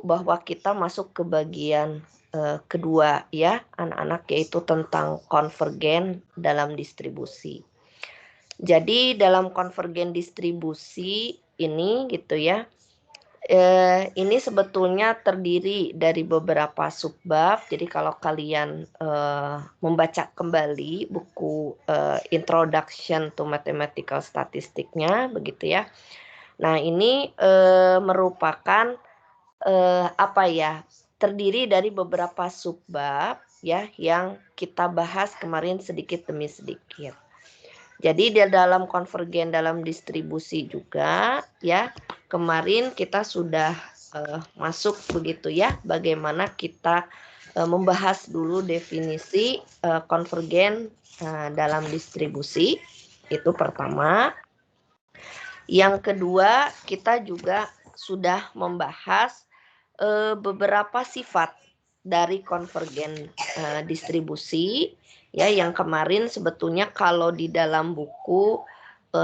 bahwa kita masuk ke bagian kedua ya anak-anak, yaitu tentang konvergen dalam distribusi. Jadi dalam konvergen distribusi ini gitu ya, ini sebetulnya terdiri dari beberapa subbab. Jadi kalau kalian membaca kembali buku Introduction to Mathematical Statistics-nya begitu ya. Nah, ini merupakan apa ya? Terdiri dari beberapa subbab ya yang kita bahas kemarin sedikit demi sedikit. Jadi di dalam konvergen dalam distribusi juga ya, kemarin kita sudah masuk begitu ya, bagaimana kita membahas dulu definisi konvergen dalam distribusi, itu pertama. Yang kedua, kita juga sudah membahas beberapa sifat dari konvergen distribusi ya, yang kemarin sebetulnya kalau di dalam buku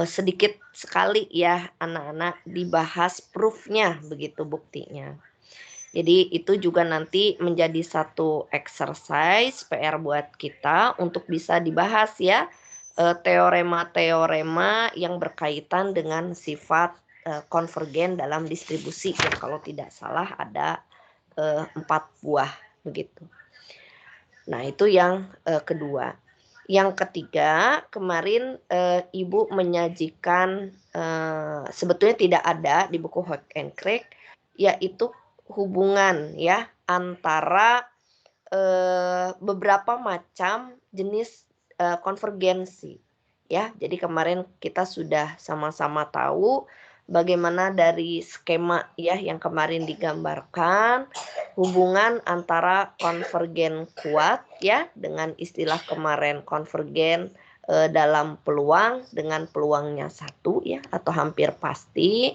sedikit sekali ya anak-anak dibahas proofnya begitu, buktinya. Jadi itu juga nanti menjadi satu exercise PR buat kita untuk bisa dibahas ya, teorema-teorema yang berkaitan dengan sifat konvergen dalam distribusi ya, kalau tidak salah ada 4 buah begitu. Nah, itu yang kedua. Yang ketiga, kemarin Ibu menyajikan sebetulnya tidak ada di buku Hoek and Craig, yaitu hubungan ya antara beberapa macam jenis konvergensi ya. Jadi kemarin kita sudah sama-sama tahu bagaimana dari skema ya yang kemarin digambarkan hubungan antara konvergen kuat ya, dengan istilah kemarin konvergen dalam peluang dengan peluangnya 1 ya atau hampir pasti.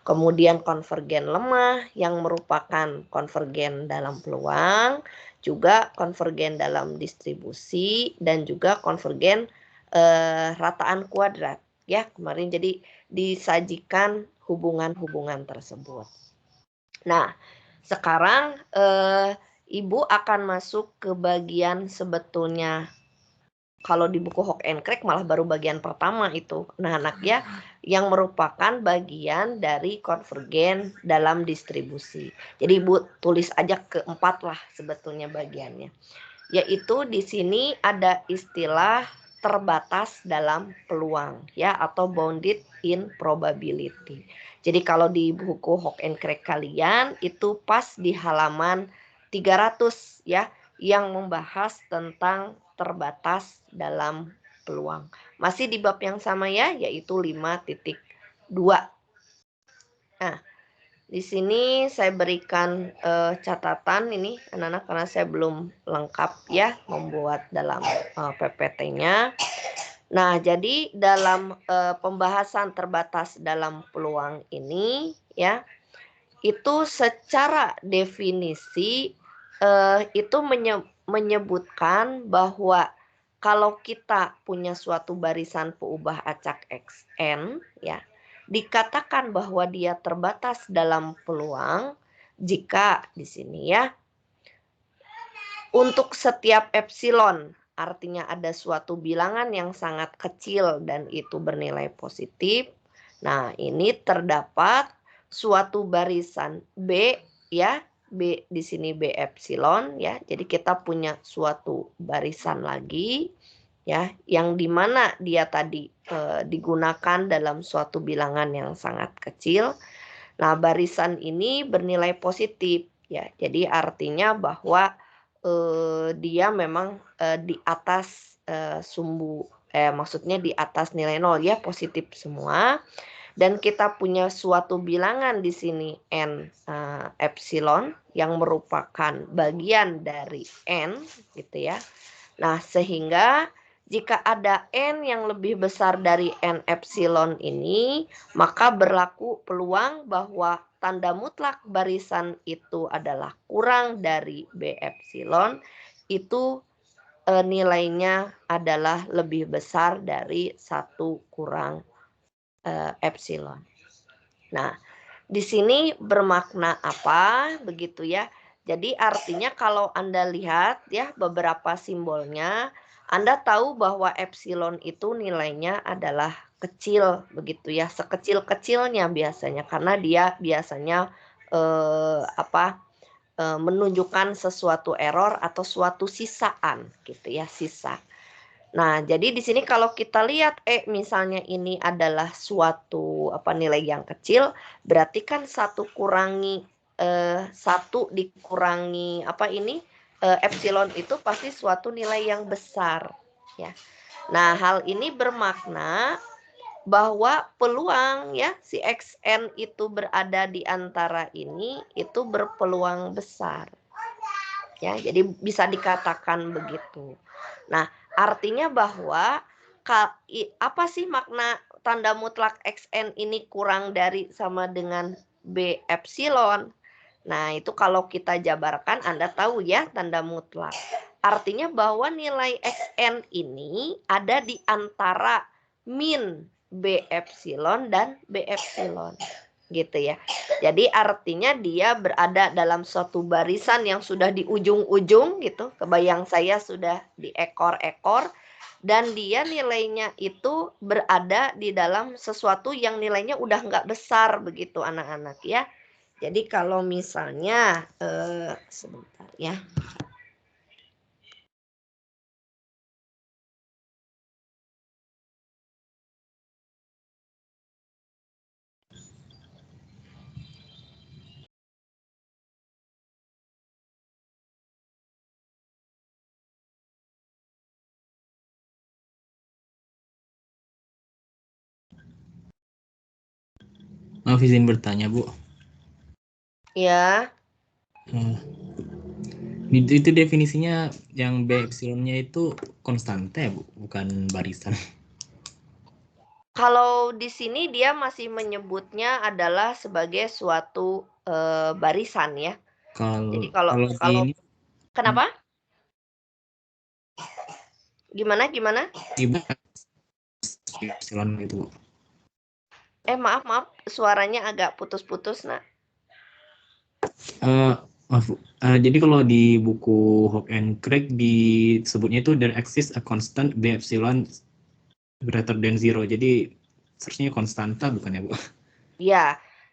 Kemudian konvergen lemah yang merupakan konvergen dalam peluang, juga konvergen dalam distribusi, dan juga konvergen rataan kuadrat ya kemarin. Jadi disajikan hubungan-hubungan tersebut. Nah, sekarang Ibu akan masuk ke bagian sebetulnya kalau di buku Hoek and Craig malah baru bagian pertama itu, anak-anak ya, yang merupakan bagian dari konvergen dalam distribusi. Jadi Ibu tulis aja keempat lah sebetulnya bagiannya. Yaitu di sini ada istilah terbatas dalam peluang ya, atau bounded in probability. Jadi kalau di buku Hoek and Craig kalian itu pas di halaman 300 ya, yang membahas tentang terbatas dalam peluang. Masih di bab yang sama ya, yaitu 5.2. Nah, di sini saya berikan catatan ini anak-anak karena saya belum lengkap ya membuat dalam PPT-nya. Nah, jadi dalam pembahasan terbatas dalam peluang ini ya, itu secara definisi itu menyebutkan bahwa kalau kita punya suatu barisan peubah acak Xn ya, dikatakan bahwa dia terbatas dalam peluang jika di sini ya, untuk setiap epsilon, artinya ada suatu bilangan yang sangat kecil dan itu bernilai positif. Nah, ini terdapat suatu barisan B ya, B di sini B epsilon ya. Jadi kita punya suatu barisan lagi ya, yang dimana dia tadi digunakan dalam suatu bilangan yang sangat kecil. Nah, barisan ini bernilai positif ya. Jadi artinya bahwa dia memang di atas maksudnya di atas nilai 0 ya, positif semua. Dan kita punya suatu bilangan di sini n epsilon yang merupakan bagian dari n gitu ya. Nah, sehingga jika ada n yang lebih besar dari n epsilon ini, maka berlaku peluang bahwa tanda mutlak barisan itu adalah kurang dari B epsilon, itu nilainya adalah lebih besar dari 1 kurang epsilon. Nah, di sini bermakna apa begitu ya. Jadi artinya kalau Anda lihat ya beberapa simbolnya, Anda tahu bahwa epsilon itu nilainya adalah kecil begitu ya, sekecil-kecilnya biasanya karena dia biasanya menunjukkan sesuatu error atau suatu sisaan gitu ya, sisa. Nah, jadi di sini kalau kita lihat misalnya ini adalah suatu nilai yang kecil, berarti kan 1 kurangi 1 dikurangi epsilon itu pasti suatu nilai yang besar ya. Nah, hal ini bermakna bahwa peluang ya si XN itu berada di antara ini itu berpeluang besar. Ya, jadi bisa dikatakan begitu. Nah, artinya bahwa apa sih makna tanda mutlak XN ini kurang dari sama dengan B epsilon? Nah, itu kalau kita jabarkan Anda tahu ya tanda mutlak. Artinya bahwa nilai XN ini ada di antara min B epsilon dan B epsilon. Gitu ya. Jadi artinya dia berada dalam suatu barisan yang sudah di ujung-ujung gitu. Kebayang saya sudah di ekor-ekor dan dia nilainya itu berada di dalam sesuatu yang nilainya udah nggak besar begitu anak-anak ya. Jadi kalau misalnya sebentar ya. Maaf izin bertanya, Bu. Ya. Itu definisinya yang B epsilonnya itu konstanta ya, Bu, bukan barisan. Kalau di sini dia masih menyebutnya adalah sebagai suatu barisan ya. Jadi kalau ini kenapa? Gimana? epsilon gitu, Bu. Maaf, suaranya agak putus-putus, Nak. Maaf, Bu. Jadi kalau di buku Hawke and Craig disebutnya itu there exists a constant B epsilon greater than 0. Jadi seharusnya konstanta bukan ya, Bu? Ya,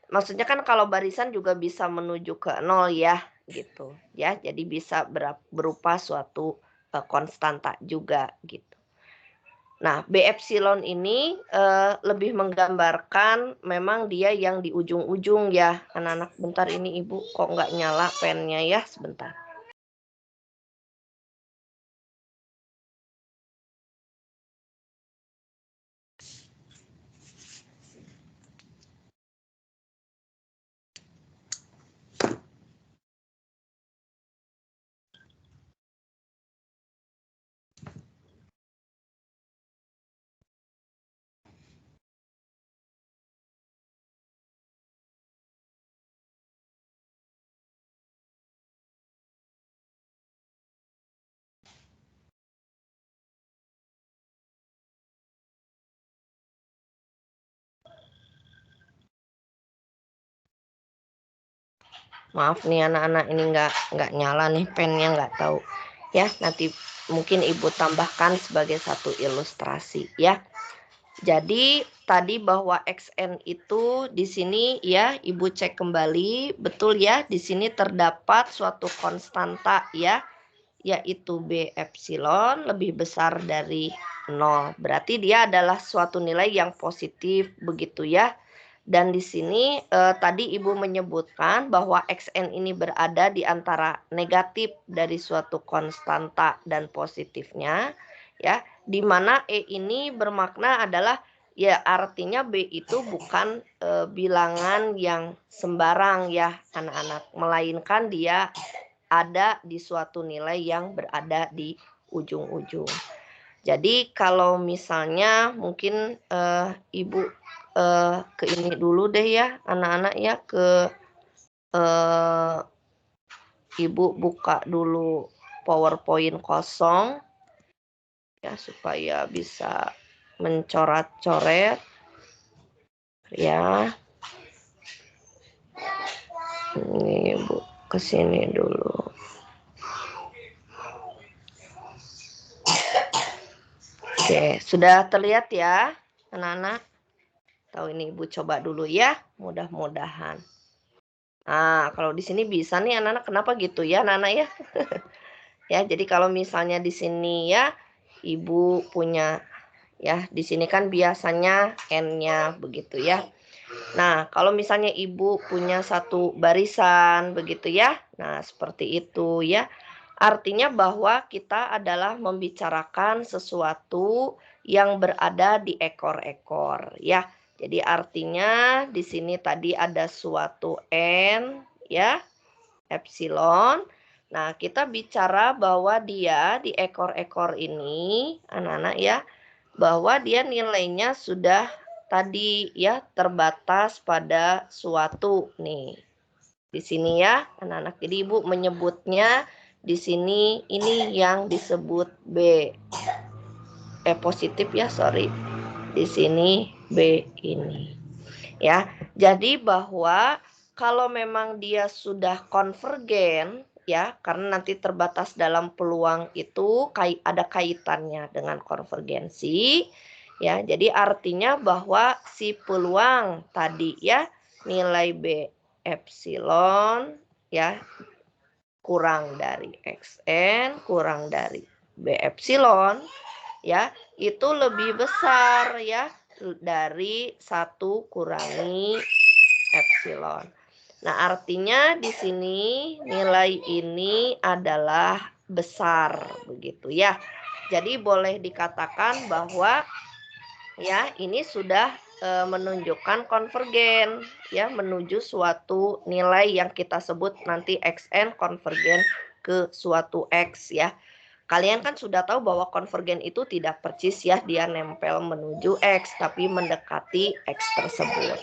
maksudnya kan kalau barisan juga bisa menuju ke 0 ya, gitu. Ya, jadi bisa berupa suatu konstanta juga gitu. Nah, B epsilon ini lebih menggambarkan memang dia yang di ujung-ujung ya, anak-anak. Bentar ini Ibu kok nggak nyala pennya ya, sebentar. Maaf nih anak-anak ini nggak nyala nih pennya, nggak tahu ya, nanti mungkin Ibu tambahkan sebagai satu ilustrasi ya. Jadi tadi bahwa XN itu di sini ya Ibu cek kembali betul ya, di sini terdapat suatu konstanta ya, yaitu B epsilon lebih besar dari 0. Berarti dia adalah suatu nilai yang positif begitu ya. Dan di sini tadi Ibu menyebutkan bahwa XN ini berada di antara negatif dari suatu konstanta dan positifnya ya, di mana E ini bermakna adalah ya artinya B itu bukan bilangan yang sembarang ya anak-anak, melainkan dia ada di suatu nilai yang berada di ujung-ujung. Jadi kalau misalnya mungkin Ibu ke ini dulu deh ya anak-anak ya, ke Ibu buka dulu PowerPoint kosong ya supaya bisa mencoret-coret ya. Ini Bu, ke sini dulu. Oke, sudah terlihat ya, anak-anak? Tahu ini Ibu coba dulu ya, mudah-mudahan. Nah, kalau di sini bisa nih anak-anak, kenapa gitu ya anak-anak ya? Ya, jadi kalau misalnya di sini ya, Ibu punya ya, di sini kan biasanya N-nya begitu ya. Nah, kalau misalnya Ibu punya satu barisan begitu ya. Nah, seperti itu ya. Artinya bahwa kita adalah membicarakan sesuatu yang berada di ekor-ekor ya. Jadi artinya di sini tadi ada suatu N ya, epsilon. Nah, kita bicara bahwa dia di ekor-ekor ini, anak-anak ya, bahwa dia nilainya sudah tadi ya terbatas pada suatu nih. Di sini ya, anak-anak. Jadi Ibu menyebutnya di sini ini yang disebut B. Positif ya, sorry. Di sini B ini. Ya. Jadi bahwa kalau memang dia sudah konvergen ya, karena nanti terbatas dalam peluang itu ada kaitannya dengan konvergensi ya. Jadi artinya bahwa si peluang tadi ya, nilai B epsilon ya kurang dari xn kurang dari B epsilon ya, itu lebih besar ya dari 1 kurangi epsilon. Nah, artinya di sini nilai ini adalah besar begitu ya. Jadi boleh dikatakan bahwa ya ini sudah menunjukkan konvergen ya, menuju suatu nilai yang kita sebut nanti xn konvergen ke suatu x ya. Kalian kan sudah tahu bahwa konvergen itu tidak persis ya, dia nempel menuju X, tapi mendekati X tersebut.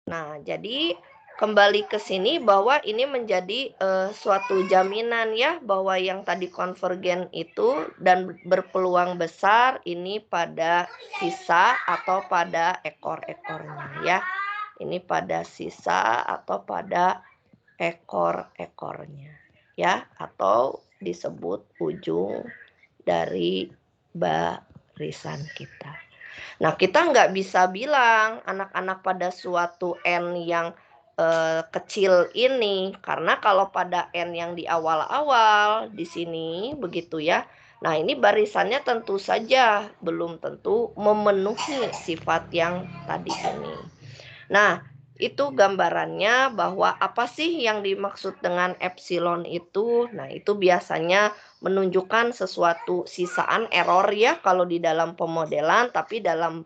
Nah, jadi kembali ke sini bahwa ini menjadi suatu jaminan ya, bahwa yang tadi konvergen itu dan berpeluang besar ini pada sisa atau pada ekor-ekornya ya. Ini pada sisa atau pada ekor-ekornya ya, atau disebut ujung dari barisan kita. Nah, kita nggak bisa bilang anak-anak pada suatu N yang kecil ini, karena kalau pada N yang di awal-awal di sini begitu ya. Nah, ini barisannya tentu saja belum tentu memenuhi sifat yang tadi ini. Nah, itu gambarannya bahwa apa sih yang dimaksud dengan epsilon itu? Nah, itu biasanya menunjukkan sesuatu sisaan error ya kalau di dalam pemodelan, tapi dalam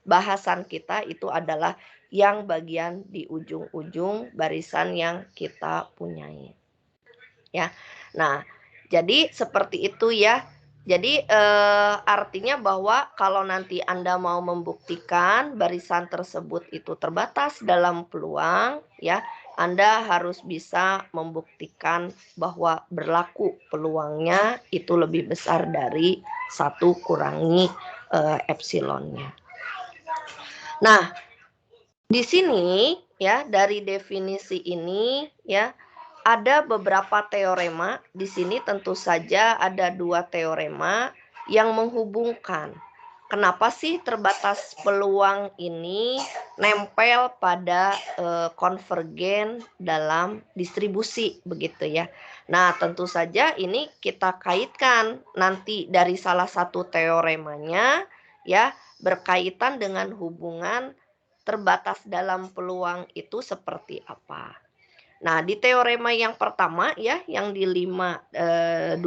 bahasan kita itu adalah yang bagian di ujung-ujung barisan yang kita punyai. Ya. Nah, jadi seperti itu ya. Jadi artinya bahwa kalau nanti Anda mau membuktikan barisan tersebut itu terbatas dalam peluang ya, Anda harus bisa membuktikan bahwa berlaku peluangnya itu lebih besar dari 1 kurangi epsilonnya. Nah, di sini ya dari definisi ini ya ada beberapa teorema. Di sini tentu saja ada 2 teorema yang menghubungkan. Kenapa sih terbatas peluang ini nempel pada konvergen dalam distribusi begitu ya. Nah, tentu saja ini kita kaitkan nanti dari salah satu teoremanya ya, berkaitan dengan hubungan terbatas dalam peluang itu seperti apa. Nah, di teorema yang pertama ya, yang di 526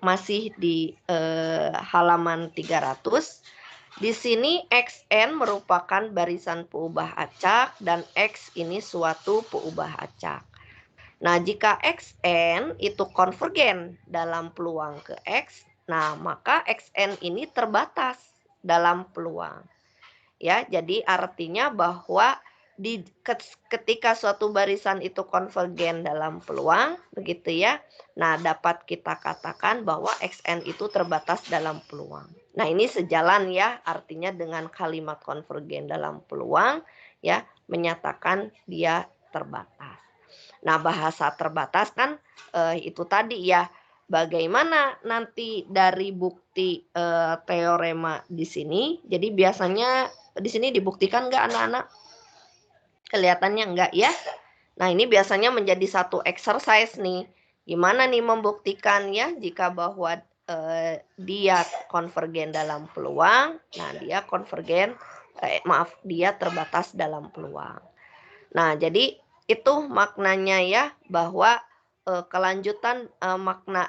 masih di halaman 300. Di sini xn merupakan barisan peubah acak dan x ini suatu peubah acak. Nah, jika xn itu konvergen dalam peluang ke x, nah maka xn ini terbatas dalam peluang. Ya, jadi artinya bahwa ketika suatu barisan itu konvergen dalam peluang, begitu ya. Nah, dapat kita katakan bahwa XN itu terbatas dalam peluang. Nah, ini sejalan ya, artinya dengan kalimat konvergen dalam peluang, ya, menyatakan dia terbatas. Nah, bahasa terbatas kan itu tadi ya, bagaimana nanti dari bukti teorema di sini. Jadi biasanya di sini dibuktikan nggak anak-anak? Kelihatannya enggak ya. Nah, ini biasanya menjadi satu exercise nih. Gimana nih membuktikan ya jika bahwa dia konvergen dalam peluang. Nah, dia konvergen dia terbatas dalam peluang. Nah, jadi itu maknanya ya, bahwa kelanjutan makna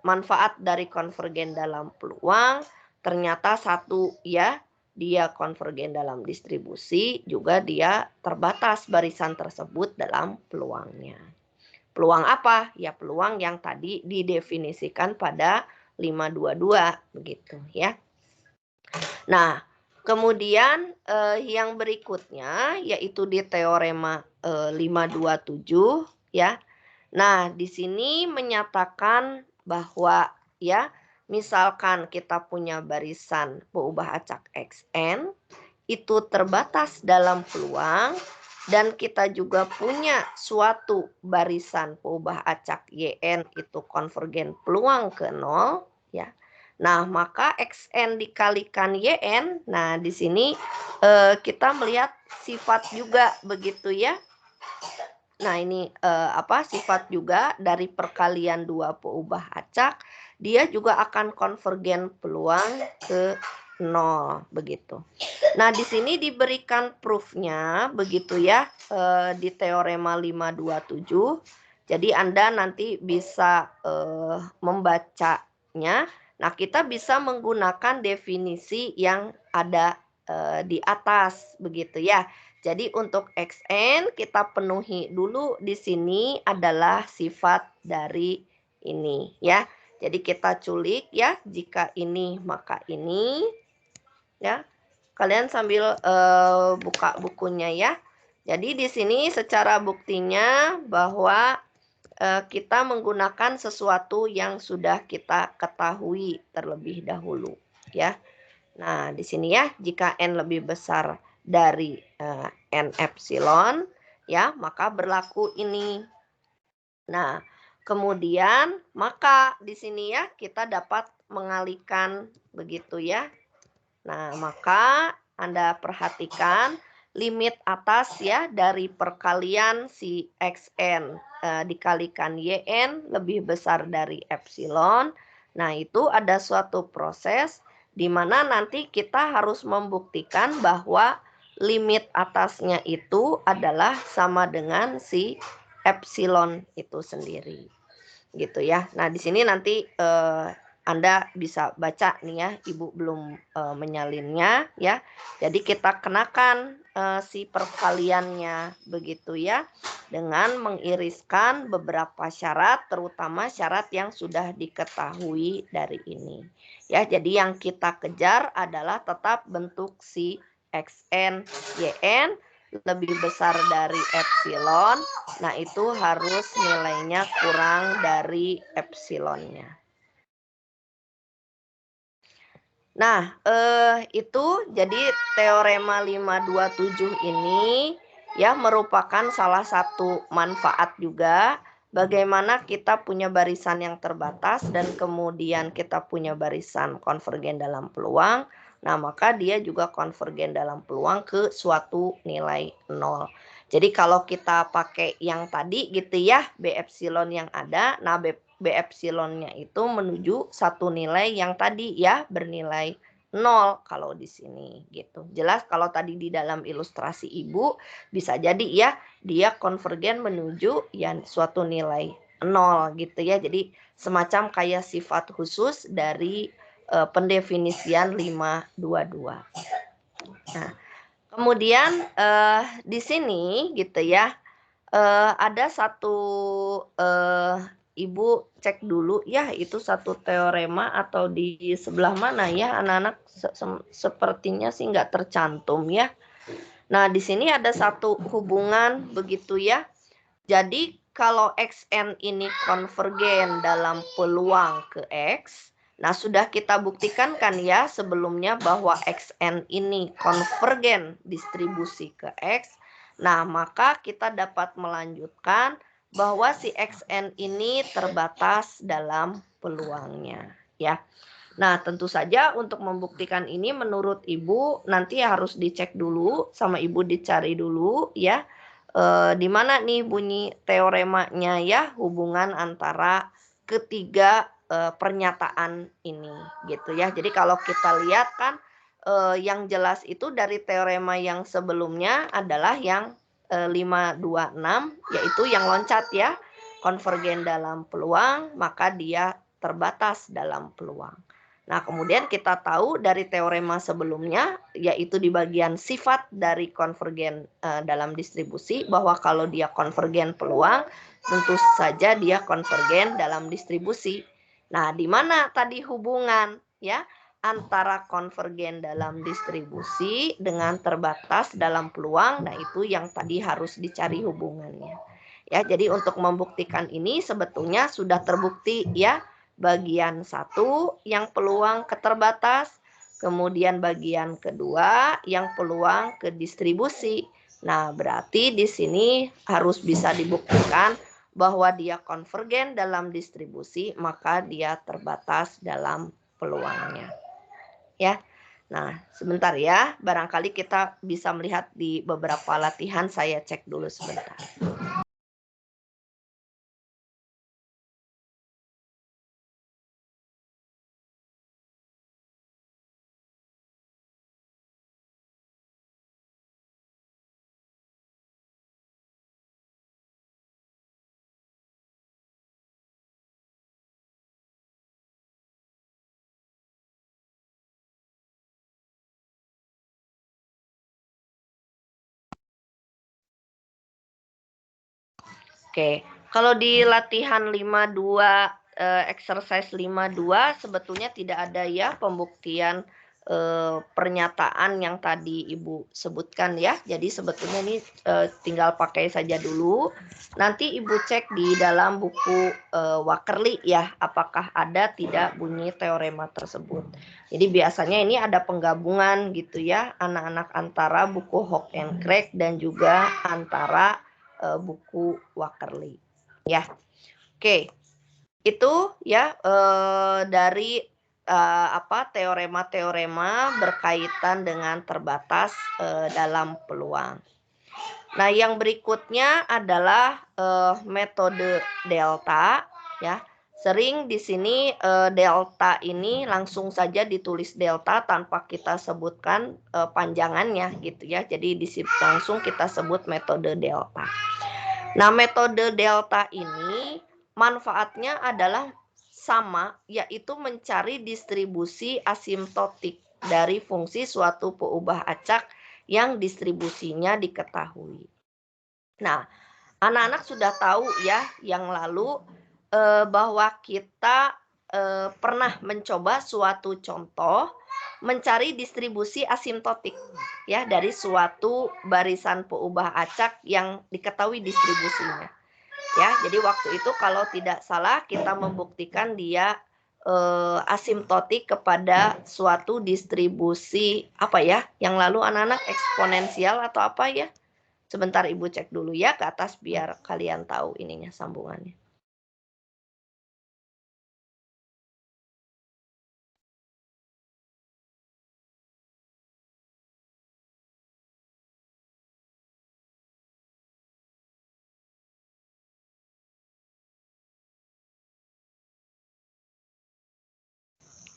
manfaat dari konvergen dalam peluang ternyata satu ya, dia konvergen dalam distribusi, juga dia terbatas barisan tersebut dalam peluangnya. Peluang apa? Ya peluang yang tadi didefinisikan pada 522 begitu ya. Nah, kemudian yang berikutnya yaitu di teorema 527 ya. Nah, di sini menyatakan bahwa ya, misalkan kita punya barisan peubah acak XN itu terbatas dalam peluang dan kita juga punya suatu barisan peubah acak YN itu konvergen peluang ke 0 ya. Nah, maka XN dikalikan YN. Nah, di sini kita melihat sifat juga begitu ya. Nah, ini sifat juga dari perkalian dua peubah acak, dia juga akan konvergen peluang ke 0 begitu. Nah, di sini diberikan proofnya begitu ya di teorema 527. Jadi Anda nanti bisa membacanya. Nah, kita bisa menggunakan definisi yang ada di atas begitu ya. Jadi untuk XN kita penuhi dulu di sini adalah sifat dari ini ya. Jadi kita culik ya, jika ini maka ini ya. Kalian sambil buka bukunya ya. Jadi di sini secara buktinya bahwa kita menggunakan sesuatu yang sudah kita ketahui terlebih dahulu ya. Nah, di sini ya, jika N lebih besar dari N epsilon ya, maka berlaku ini. Nah, kemudian maka di sini ya kita dapat mengalihkan begitu ya. Nah, maka Anda perhatikan limit atas ya dari perkalian si XN dikalikan YN lebih besar dari epsilon. Nah, itu ada suatu proses di mana nanti kita harus membuktikan bahwa limit atasnya itu adalah sama dengan si epsilon itu sendiri. Gitu ya. Nah, di sini nanti Anda bisa baca nih ya, Ibu belum menyalinnya ya. Jadi kita kenakan si perkaliannya begitu ya, dengan mengiriskan beberapa syarat, terutama syarat yang sudah diketahui dari ini. Ya, jadi yang kita kejar adalah tetap bentuk si XN YN lebih besar dari epsilon. Nah, itu harus nilainya kurang dari epsilonnya. Nah, itu jadi teorema 527 ini ya merupakan salah satu manfaat juga bagaimana kita punya barisan yang terbatas dan kemudian kita punya barisan konvergen dalam peluang. Nah, maka dia juga konvergen dalam peluang ke suatu nilai 0. Jadi kalau kita pakai yang tadi gitu ya, B epsilon yang ada, nah B epsilonnya itu menuju satu nilai yang tadi ya bernilai 0 kalau di sini gitu. Jelas kalau tadi di dalam ilustrasi Ibu bisa jadi ya dia konvergen menuju yang suatu nilai 0 gitu ya. Jadi semacam kayak sifat khusus dari pendefinisian 522. Nah, kemudian di sini gitu ya ada satu Ibu cek dulu ya itu satu teorema atau di sebelah mana ya anak-anak sepertinya sih nggak tercantum ya. Nah, di sini ada satu hubungan begitu ya. Jadi kalau XN ini konvergen dalam peluang ke X, nah sudah kita buktikan kan ya sebelumnya bahwa XN ini konvergen distribusi ke X. Nah, maka kita dapat melanjutkan bahwa si XN ini terbatas dalam peluangnya ya. Nah, tentu saja untuk membuktikan ini menurut Ibu nanti harus dicek dulu sama Ibu, dicari dulu ya. Di mana nih bunyi teoremanya ya, hubungan antara ketiga pernyataan ini gitu ya. Jadi kalau kita lihat kan yang jelas itu dari teorema yang sebelumnya adalah yang 526, yaitu yang loncat ya, konvergen dalam peluang, maka dia terbatas dalam peluang. Nah, kemudian kita tahu dari teorema sebelumnya, yaitu di bagian sifat dari konvergen dalam distribusi, bahwa kalau dia konvergen peluang, tentu saja dia konvergen dalam distribusi. Nah, di mana tadi hubungan ya antara konvergen dalam distribusi dengan terbatas dalam peluang? Nah, itu yang tadi harus dicari hubungannya. Ya, jadi untuk membuktikan ini sebetulnya sudah terbukti ya. Bagian 1 yang peluang keterbatas, kemudian bagian kedua yang peluang ke distribusi. Nah, berarti di sini harus bisa dibuktikan bahwa dia konvergen dalam distribusi, maka dia terbatas dalam peluangnya. Ya. Nah, sebentar ya, barangkali kita bisa melihat di beberapa latihan, saya cek dulu sebentar. Oke, kalau di latihan 52 exercise 52 sebetulnya tidak ada ya pembuktian pernyataan yang tadi Ibu sebutkan ya. Jadi sebetulnya ini tinggal pakai saja dulu. Nanti Ibu cek di dalam buku Wakerly ya, apakah ada tidak bunyi teorema tersebut. Jadi biasanya ini ada penggabungan gitu ya, anak-anak antara buku Hock and Craig dan juga antara buku Wakerly ya. Oke, itu ya dari teorema-teorema berkaitan dengan terbatas dalam peluang. Nah, yang berikutnya adalah metode delta ya. Sering di sini delta ini langsung saja ditulis delta tanpa kita sebutkan panjangannya gitu ya. Jadi langsung kita sebut metode delta. Nah, metode delta ini manfaatnya adalah sama, yaitu mencari distribusi asimptotik dari fungsi suatu peubah acak yang distribusinya diketahui. Nah, anak-anak sudah tahu ya yang lalu bahwa kita pernah mencoba suatu contoh mencari distribusi asimptotik ya dari suatu barisan peubah acak yang diketahui distribusinya. Ya, jadi waktu itu kalau tidak salah kita membuktikan dia asimptotik kepada suatu distribusi apa ya? Yang lalu anak-anak eksponensial atau apa ya? Sebentar Ibu cek dulu ya ke atas biar kalian tahu ininya sambungannya.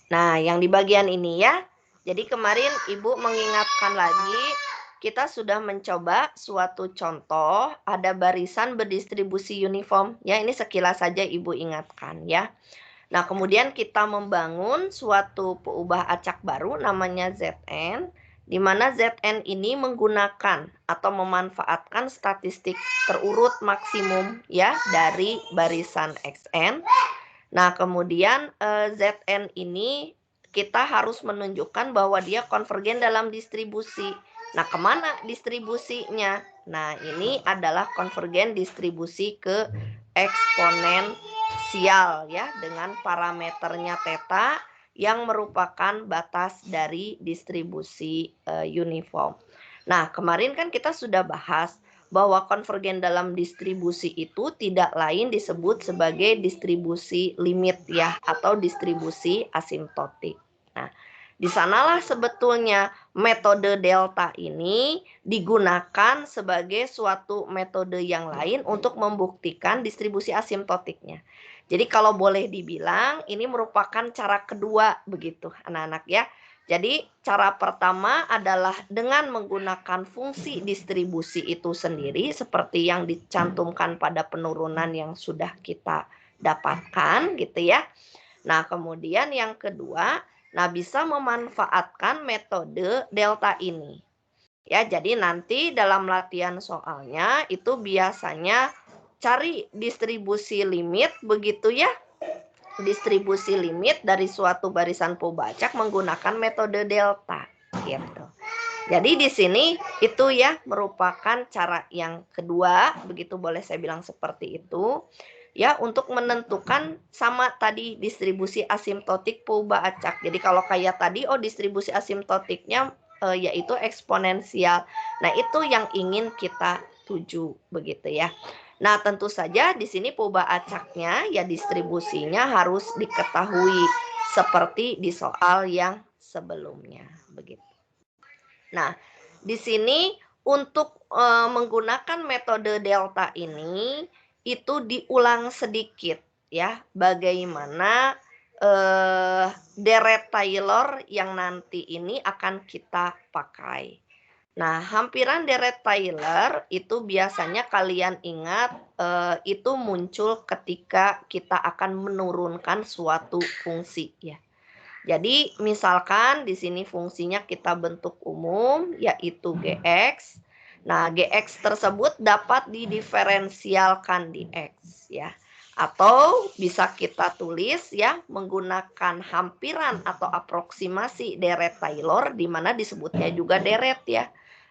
Nah, yang di bagian ini ya. Jadi kemarin Ibu mengingatkan lagi, kita sudah mencoba suatu contoh, ada barisan berdistribusi uniform. Ya, ini sekilas saja Ibu ingatkan ya. Nah, kemudian kita membangun suatu peubah acak baru namanya Zn, di mana Zn ini menggunakan atau memanfaatkan statistik terurut maksimum ya dari barisan Xn. Nah, kemudian Zn ini kita harus menunjukkan bahwa dia konvergen dalam distribusi. Nah, kemana distribusinya? Nah, ini adalah konvergen distribusi ke eksponensial ya, dengan parameternya theta yang merupakan batas dari distribusi uniform. Nah, kemarin kan kita sudah bahas bahwa konvergen dalam distribusi itu tidak lain disebut sebagai distribusi limit ya, atau distribusi asimptotik. Nah, di sanalah sebetulnya metode delta ini digunakan sebagai suatu metode yang lain untuk membuktikan distribusi asimptotiknya. Jadi kalau boleh dibilang ini merupakan cara kedua begitu anak-anak ya. Jadi cara pertama adalah dengan menggunakan fungsi distribusi itu sendiri seperti yang dicantumkan pada penurunan yang sudah kita dapatkan gitu ya. Nah, kemudian yang kedua, nah bisa memanfaatkan metode delta ini. Ya, jadi nanti dalam latihan soalnya itu biasanya cari distribusi limit begitu ya. Distribusi limit dari suatu barisan Pobacak menggunakan metode delta gitu. Jadi di sini itu ya merupakan cara yang kedua, begitu boleh saya bilang seperti itu. Ya, untuk menentukan sama tadi distribusi asimptotik Pobacak. Jadi kalau kayak tadi distribusi asimptotiknya yaitu eksponensial. Nah, itu yang ingin kita tuju begitu ya. Nah, tentu saja di sini Pobacaknya ya distribusinya harus diketahui seperti di soal yang sebelumnya begitu. Nah, di sini untuk menggunakan metode delta ini itu diulang sedikit ya, bagaimana deret Taylor yang nanti ini akan kita pakai. Nah, hampiran deret Taylor itu biasanya kalian ingat itu muncul ketika kita akan menurunkan suatu fungsi ya. Jadi misalkan di sini fungsinya kita bentuk umum yaitu Gx. Nah, Gx tersebut dapat didiferensialkan di X ya. Atau bisa kita tulis ya menggunakan hampiran atau aproksimasi deret Taylor di mana disebutnya juga deret ya.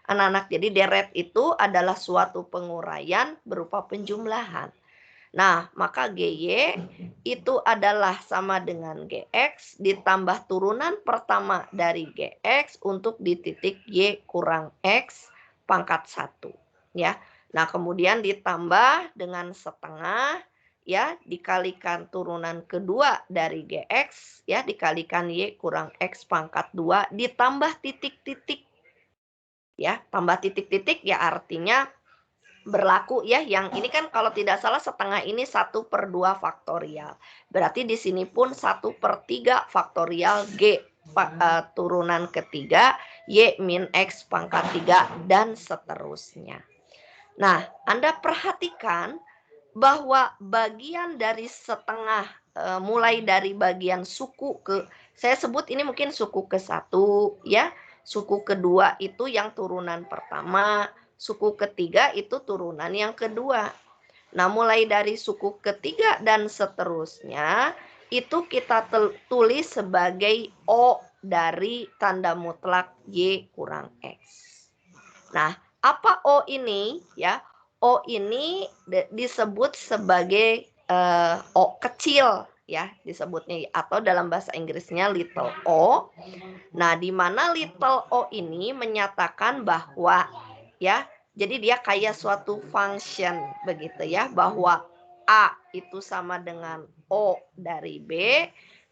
Anak-anak, jadi deret itu adalah suatu penguraian berupa penjumlahan. Nah, maka GY itu adalah sama dengan GX ditambah turunan pertama dari GX untuk di titik Y kurang X pangkat 1. Ya. Nah, kemudian ditambah dengan setengah ya dikalikan turunan kedua dari GX ya dikalikan Y kurang X pangkat 2 ditambah titik-titik. Ya, tambah titik-titik ya artinya berlaku ya, yang ini kan kalau tidak salah setengah ini 1/2 faktorial. Berarti di sini pun 1/3 faktorial G turunan ketiga Y min X pangkat 3 dan seterusnya. Nah, Anda perhatikan bahwa bagian dari setengah mulai dari bagian suku ke, saya sebut ini mungkin suku ke-1 ya, suku kedua itu yang turunan pertama, suku ketiga itu turunan yang kedua. Nah, mulai dari suku ketiga dan seterusnya itu kita tulis sebagai O dari tanda mutlak Y kurang X. Nah, apa O ini ya? O ini disebut sebagai O kecil ya disebutnya, atau dalam bahasa Inggrisnya little o. Nah, di mana little o ini menyatakan bahwa ya, jadi dia kayak suatu function begitu ya, bahwa A itu sama dengan O dari B.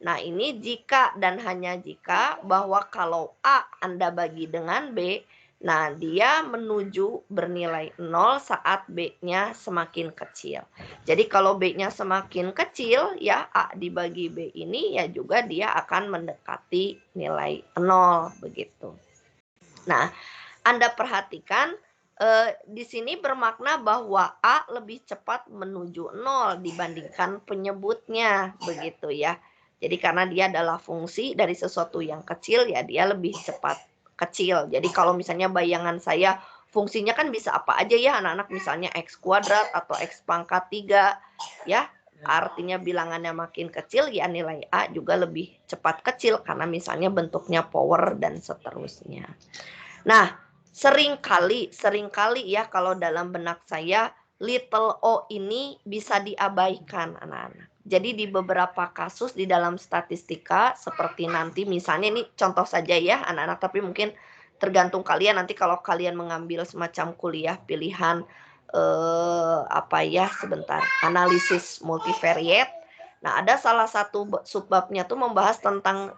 Nah, ini jika dan hanya jika bahwa kalau A Anda bagi dengan B, nah dia menuju bernilai 0 saat B-nya semakin kecil. Jadi kalau B-nya semakin kecil ya A dibagi B ini ya juga dia akan mendekati nilai 0 begitu. Nah, Anda perhatikan di sini bermakna bahwa A lebih cepat menuju 0 dibandingkan penyebutnya begitu ya. Jadi karena dia adalah fungsi dari sesuatu yang kecil ya dia lebih cepat kecil. Jadi kalau misalnya bayangan saya fungsinya kan bisa apa aja ya anak-anak, misalnya X kuadrat atau X pangkat 3 ya. Artinya bilangannya makin kecil ya nilai A juga lebih cepat kecil karena misalnya bentuknya power dan seterusnya. Nah, seringkali ya kalau dalam benak saya little o ini bisa diabaikan anak-anak. Jadi di beberapa kasus di dalam statistika seperti nanti misalnya ini contoh saja ya anak-anak, tapi mungkin tergantung kalian nanti kalau kalian mengambil semacam kuliah pilihan apa ya sebentar analisis multivariate. Nah, ada salah satu subbabnya tuh membahas tentang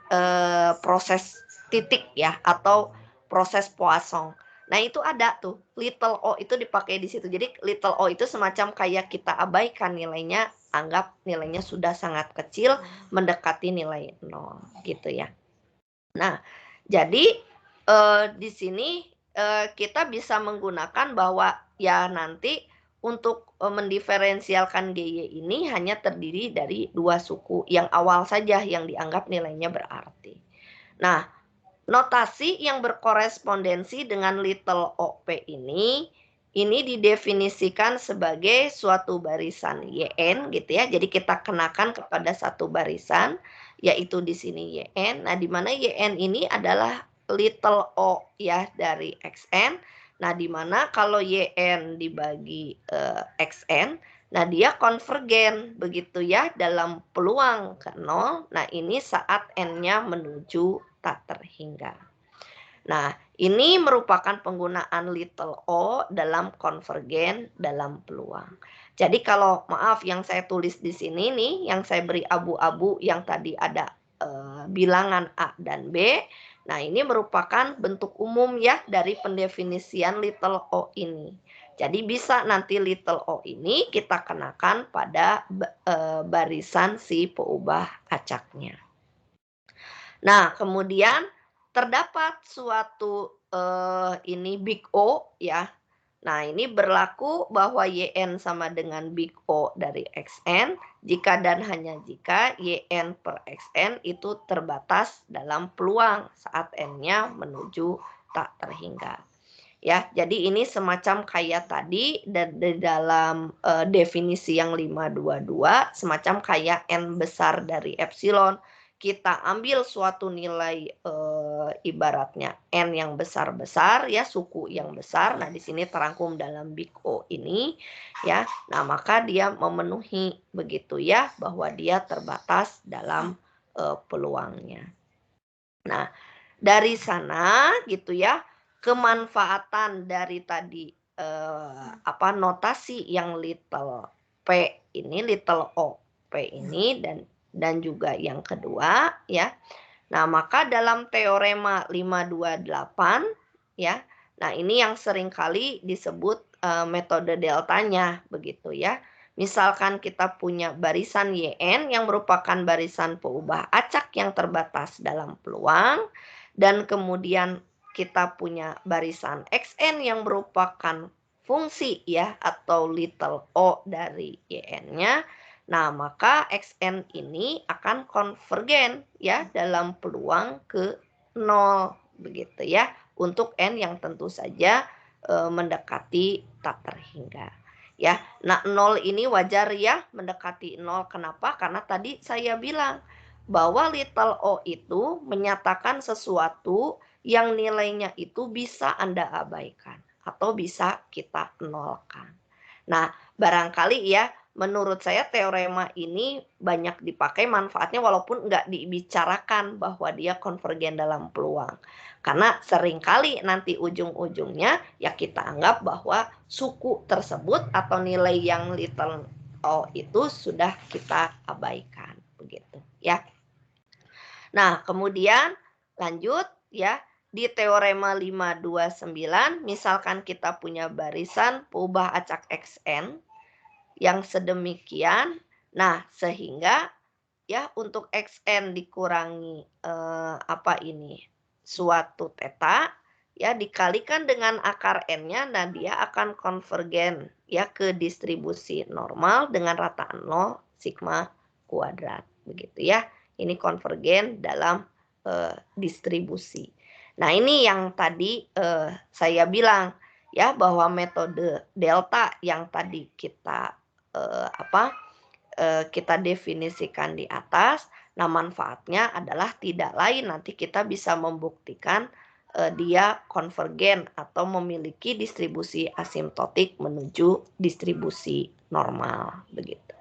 proses titik ya atau proses Poisson. Nah, itu ada tuh little o itu dipakai di situ. Jadi little o itu semacam kayak kita abaikan nilainya, anggap nilainya sudah sangat kecil mendekati nilai 0 gitu ya. Nah, jadi di sini kita bisa menggunakan bahwa ya nanti untuk mendiferensialkan GY ini hanya terdiri dari 2 suku yang awal saja yang dianggap nilainya berarti. Nah, notasi yang berkorespondensi dengan little op ini didefinisikan sebagai suatu barisan YN gitu ya. Jadi kita kenakan kepada satu barisan yaitu di sini YN. Nah, di mana YN ini adalah little o ya dari XN. Nah, di mana kalau YN dibagi XN, nah dia konvergen begitu ya dalam peluang ke 0. Nah, ini saat N-nya menuju tak terhingga. Nah, ini merupakan penggunaan little o dalam konvergen dalam peluang. Jadi kalau maaf yang saya tulis di sini nih, yang saya beri abu-abu yang tadi ada bilangan A dan B. Nah, ini merupakan bentuk umum ya dari pendefinisian little o ini. Jadi bisa nanti little o ini kita kenakan pada barisan si peubah acaknya. Nah, kemudian terdapat suatu ini big O ya. Nah, ini berlaku bahwa YN sama dengan big O dari XN jika dan hanya jika YN per XN itu terbatas dalam peluang saat N-nya menuju tak terhingga. Ya, jadi ini semacam kayak tadi di dalam definisi yang 522 semacam kayak N besar dari epsilon. Kita ambil suatu nilai ibaratnya N yang besar-besar ya, suku yang besar. Nah, di sini terangkum dalam big O ini ya. Nah, maka dia memenuhi begitu ya bahwa dia terbatas dalam peluangnya. Nah, dari sana gitu ya, kemanfaatan dari tadi notasi yang little p ini, little o p ini dan juga yang kedua ya. Nah, maka dalam teorema 528 ya. Nah, ini yang seringkali disebut metode deltanya begitu ya. Misalkan kita punya barisan YN yang merupakan barisan peubah acak yang terbatas dalam peluang dan kemudian kita punya barisan XN yang merupakan fungsi ya atau little o dari YN-nya. Nah, maka XN ini akan konvergen ya dalam peluang ke 0 begitu ya untuk N yang tentu saja mendekati tak terhingga. Ya, nah 0 ini wajar ya mendekati 0. Kenapa? Karena tadi saya bilang bahwa little o itu menyatakan sesuatu yang nilainya itu bisa Anda abaikan atau bisa kita nolkan. Nah, barangkali ya menurut saya teorema ini banyak dipakai manfaatnya walaupun nggak dibicarakan bahwa dia konvergen dalam peluang. Karena seringkali nanti ujung-ujungnya ya kita anggap bahwa suku tersebut atau nilai yang little o itu sudah kita abaikan begitu ya. Nah, kemudian lanjut ya di teorema 529 misalkan kita punya barisan peubah acak XN yang sedemikian. Nah, sehingga ya untuk XN dikurangi suatu theta ya dikalikan dengan akar N-nya, nah dia akan konvergen ya ke distribusi normal dengan rataan 0 sigma kuadrat begitu ya. Ini konvergen dalam distribusi. Nah, ini yang tadi saya bilang ya bahwa metode delta yang tadi kita kita definisikan di atas. Nah, manfaatnya adalah tidak lain nanti kita bisa membuktikan dia konvergen atau memiliki distribusi asimptotik menuju distribusi normal begitu.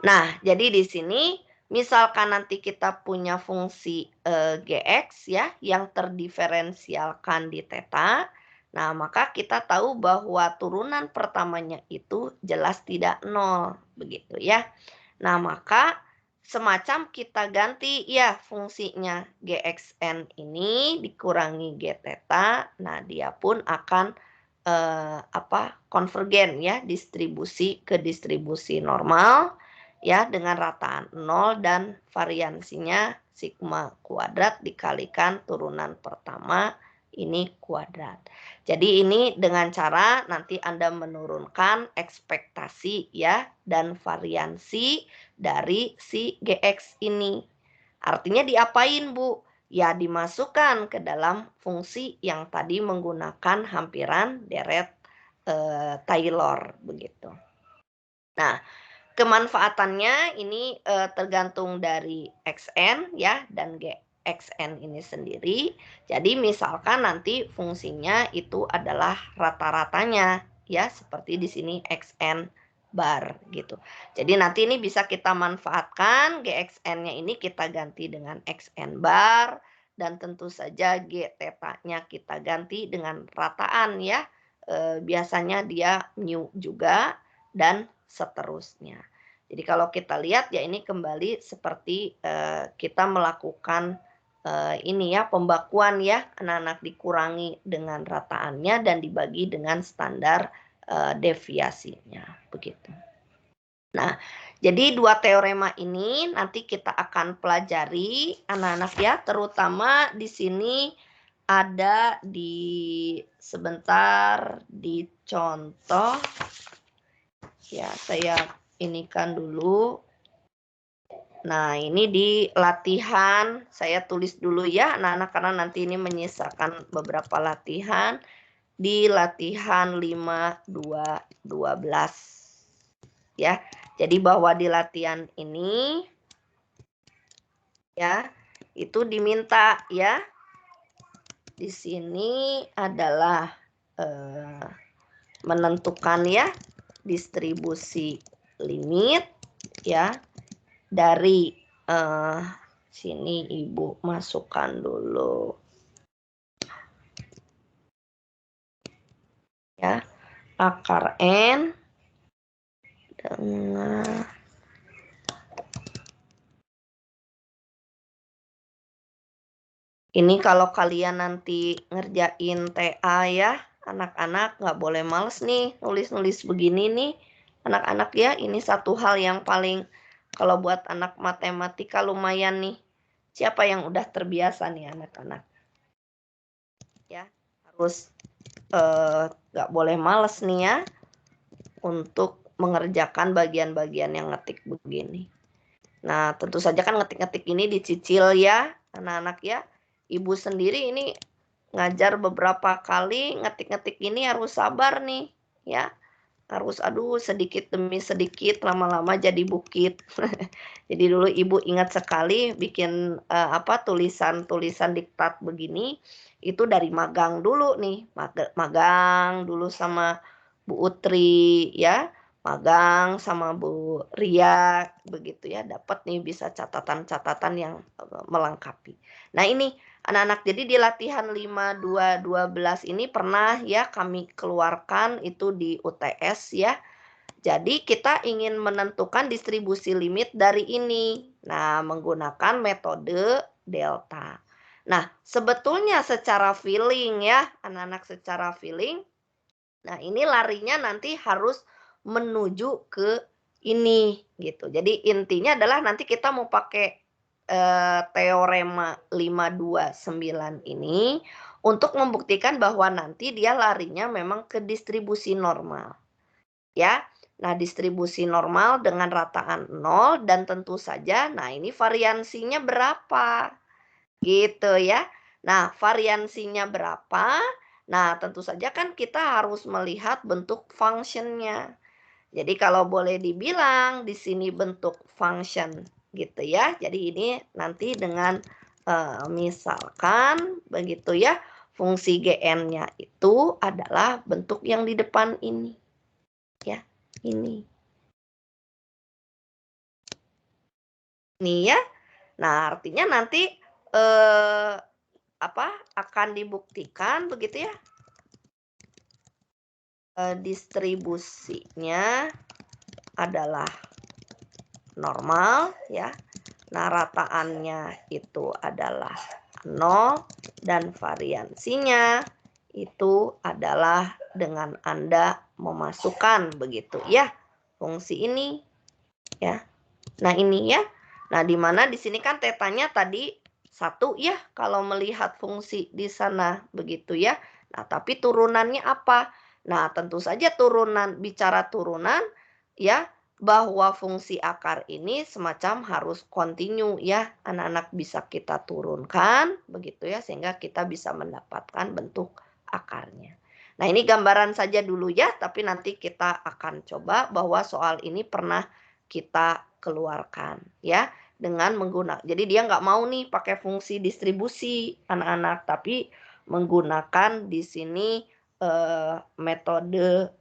Nah, jadi di sini misalkan nanti kita punya fungsi Gx ya yang terdiferensialkan di theta. Nah, maka kita tahu bahwa turunan pertamanya itu jelas tidak nol begitu ya. Nah, maka semacam kita ganti ya fungsinya Gxn ini dikurangi G theta. Nah, dia pun akan konvergen ya distribusi ke distribusi normal ya dengan rataan 0 dan variansinya sigma kuadrat dikalikan turunan pertama ini kuadrat. Jadi ini dengan cara nanti Anda menurunkan ekspektasi ya dan variansi dari si Gx ini. Artinya diapain, Bu? Ya dimasukkan ke dalam fungsi yang tadi menggunakan hampiran deret Taylor begitu. Nah, kemanfaatannya ini tergantung dari xn ya dan xn ini sendiri. Jadi misalkan nanti fungsinya itu adalah rata-ratanya ya seperti di sini xn bar gitu. Jadi nanti ini bisa kita manfaatkan gxn-nya ini kita ganti dengan xn bar dan tentu saja g theta-nya kita ganti dengan rataan ya. Biasanya dia mu juga dan seterusnya. Jadi kalau kita lihat ya ini kembali seperti kita melakukan ini ya pembakuan ya anak-anak dikurangi dengan rataannya dan dibagi dengan standar deviasinya begitu. Nah, jadi dua teorema ini nanti kita akan pelajari anak-anak ya, terutama di sini ada di sebentar di contoh. Ya, saya inikan dulu. Nah, ini di latihan, saya tulis dulu ya anak-anak karena nanti ini menyisakan beberapa latihan. Di latihan 5, 2, 12. Ya, jadi bahwa di latihan ini, ya, itu diminta ya. Di sini adalah menentukan ya distribusi limit ya dari sini Ibu masukkan dulu ya akar n dengan ini kalau kalian nanti ngerjain TA ya anak-anak nggak boleh males nih nulis-nulis begini nih anak-anak ya ini satu hal yang paling kalau buat anak matematika lumayan nih siapa yang udah terbiasa nih anak-anak ya harus nggak boleh males nih ya untuk mengerjakan bagian-bagian yang ngetik begini. Nah tentu saja kan ngetik-ngetik ini dicicil ya anak-anak ya Ibu sendiri ini ngajar beberapa kali ngetik-ngetik ini harus sabar nih ya harus aduh sedikit demi sedikit lama-lama jadi bukit. Jadi dulu Ibu ingat sekali bikin tulisan-tulisan diktat begini itu dari magang dulu nih magang dulu sama Bu Utri ya magang sama Bu Ria begitu ya dapat nih bisa catatan-catatan yang melengkapi. Nah ini anak-anak jadi di latihan 5, 2, 12 ini pernah ya kami keluarkan itu di UTS ya. Jadi kita ingin menentukan distribusi limit dari ini. Nah menggunakan metode delta. Nah sebetulnya secara feeling ya anak-anak secara feeling. Nah ini larinya nanti harus menuju ke ini gitu. Jadi intinya adalah nanti kita mau pakai teorema 529 ini untuk membuktikan bahwa nanti dia larinya memang ke distribusi normal. Ya. Nah, distribusi normal dengan rataan 0 dan tentu saja nah ini variansinya berapa? Gitu ya. Nah, variansinya berapa? Nah, tentu saja kan kita harus melihat bentuk fungsinya. Jadi kalau boleh dibilang di sini bentuk function gitu ya. Jadi ini nanti dengan Misalkan begitu ya, fungsi GN-nya itu adalah bentuk yang di depan ini. Ya, ini. Nih ya. Nah, artinya nanti akan dibuktikan begitu ya. Distribusinya adalah normal ya. Nah, rataannya itu adalah 0 dan variansinya itu adalah dengan Anda memasukkan begitu ya fungsi ini ya. Nah, ini ya. Nah, di mana di sini kan tetanya tadi 1 ya kalau melihat fungsi di sana begitu ya. Nah, tapi turunannya apa? Nah, tentu saja bicara turunan ya, bahwa fungsi akar ini semacam harus kontinu ya, anak-anak bisa kita turunkan begitu ya, sehingga kita bisa mendapatkan bentuk akarnya. Nah, ini gambaran saja dulu ya, tapi nanti kita akan coba bahwa soal ini pernah kita keluarkan ya dengan menggunakan. Jadi dia nggak mau nih pakai fungsi distribusi anak-anak, tapi menggunakan di sini metode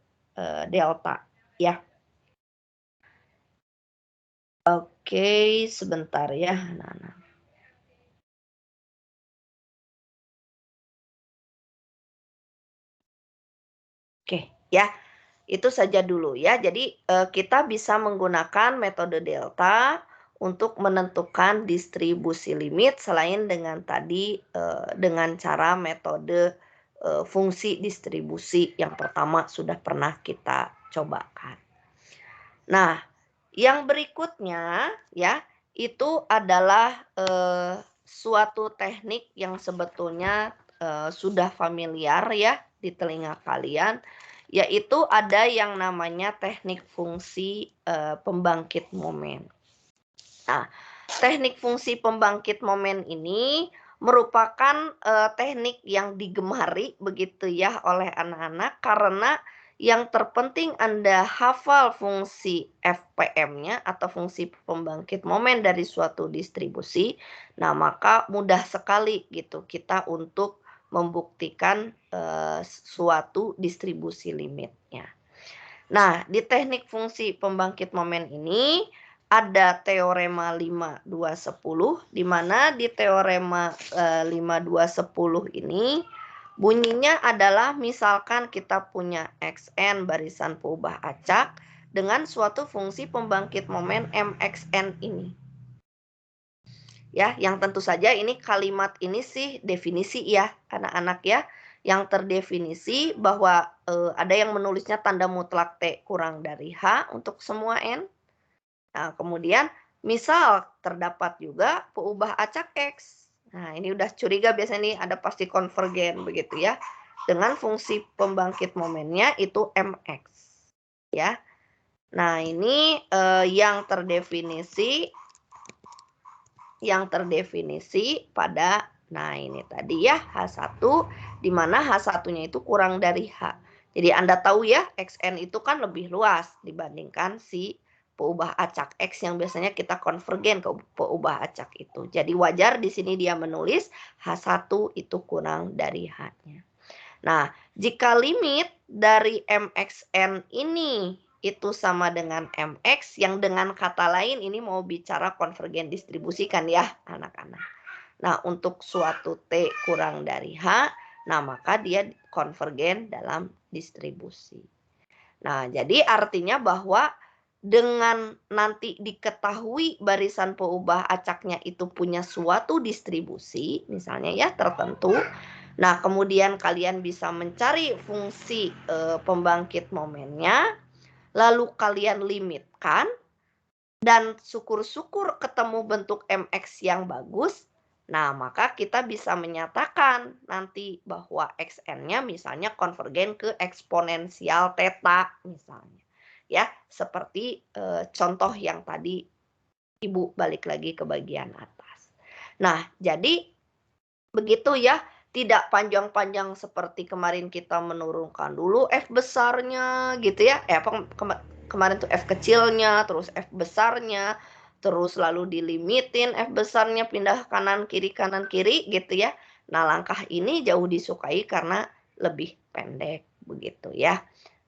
delta ya. Oke, sebentar ya, anak-anak. Oke, ya. Itu saja dulu ya. Jadi kita bisa menggunakan metode delta untuk menentukan distribusi limit selain dengan tadi dengan cara metode fungsi distribusi yang pertama sudah pernah kita cobakan. Nah, yang berikutnya ya itu adalah suatu teknik yang sebetulnya sudah familiar ya di telinga kalian, yaitu ada yang namanya teknik fungsi pembangkit momen. Nah, teknik fungsi pembangkit momen ini merupakan teknik yang digemari begitu ya oleh anak-anak karena yang terpenting Anda hafal fungsi FPM-nya atau fungsi pembangkit momen dari suatu distribusi. Nah, maka mudah sekali gitu kita untuk membuktikan suatu distribusi limitnya. Nah, di teknik fungsi pembangkit momen ini ada teorema 5210 di mana di teorema 5210 ini bunyinya adalah misalkan kita punya Xn barisan peubah acak dengan suatu fungsi pembangkit momen Mxn ini. Ya, yang tentu saja ini kalimat ini sih definisi ya, anak-anak ya. Yang terdefinisi bahwa ada yang menulisnya tanda mutlak T kurang dari H untuk semua N. Nah, kemudian misal terdapat juga peubah acak X. Nah, ini udah curiga biasanya nih ada pasti konvergen begitu ya. Dengan fungsi pembangkit momennya itu Mx. Ya. Nah, ini yang terdefinisi pada ini tadi ya H1 di mana H1-nya itu kurang dari H. Jadi Anda tahu ya Xn itu kan lebih luas dibandingkan si peubah acak X yang biasanya kita konvergen ke peubah acak itu. Jadi wajar di sini dia menulis H1 itu kurang dari H-nya. Nah, jika limit dari Mxn ini itu sama dengan Mx, yang dengan kata lain ini mau bicara konvergen distribusi kan ya anak-anak. Nah, untuk suatu T kurang dari H, nah maka dia konvergen dalam distribusi. Nah, jadi artinya bahwa dengan nanti diketahui barisan peubah acaknya itu punya suatu distribusi, misalnya ya tertentu, nah kemudian kalian bisa mencari fungsi pembangkit momennya, lalu kalian limitkan, dan syukur-syukur ketemu bentuk Mx yang bagus, nah maka kita bisa menyatakan nanti bahwa Xn-nya misalnya konvergen ke eksponensial theta misalnya. Ya, seperti contoh yang tadi Ibu balik lagi ke bagian atas. Nah, jadi begitu ya, tidak panjang-panjang seperti kemarin kita menurunkan dulu F besarnya gitu ya. Kemarin tuh F kecilnya, terus F besarnya, terus lalu dilimitin F besarnya pindah kanan kiri gitu ya. Nah, langkah ini jauh disukai karena lebih pendek begitu ya.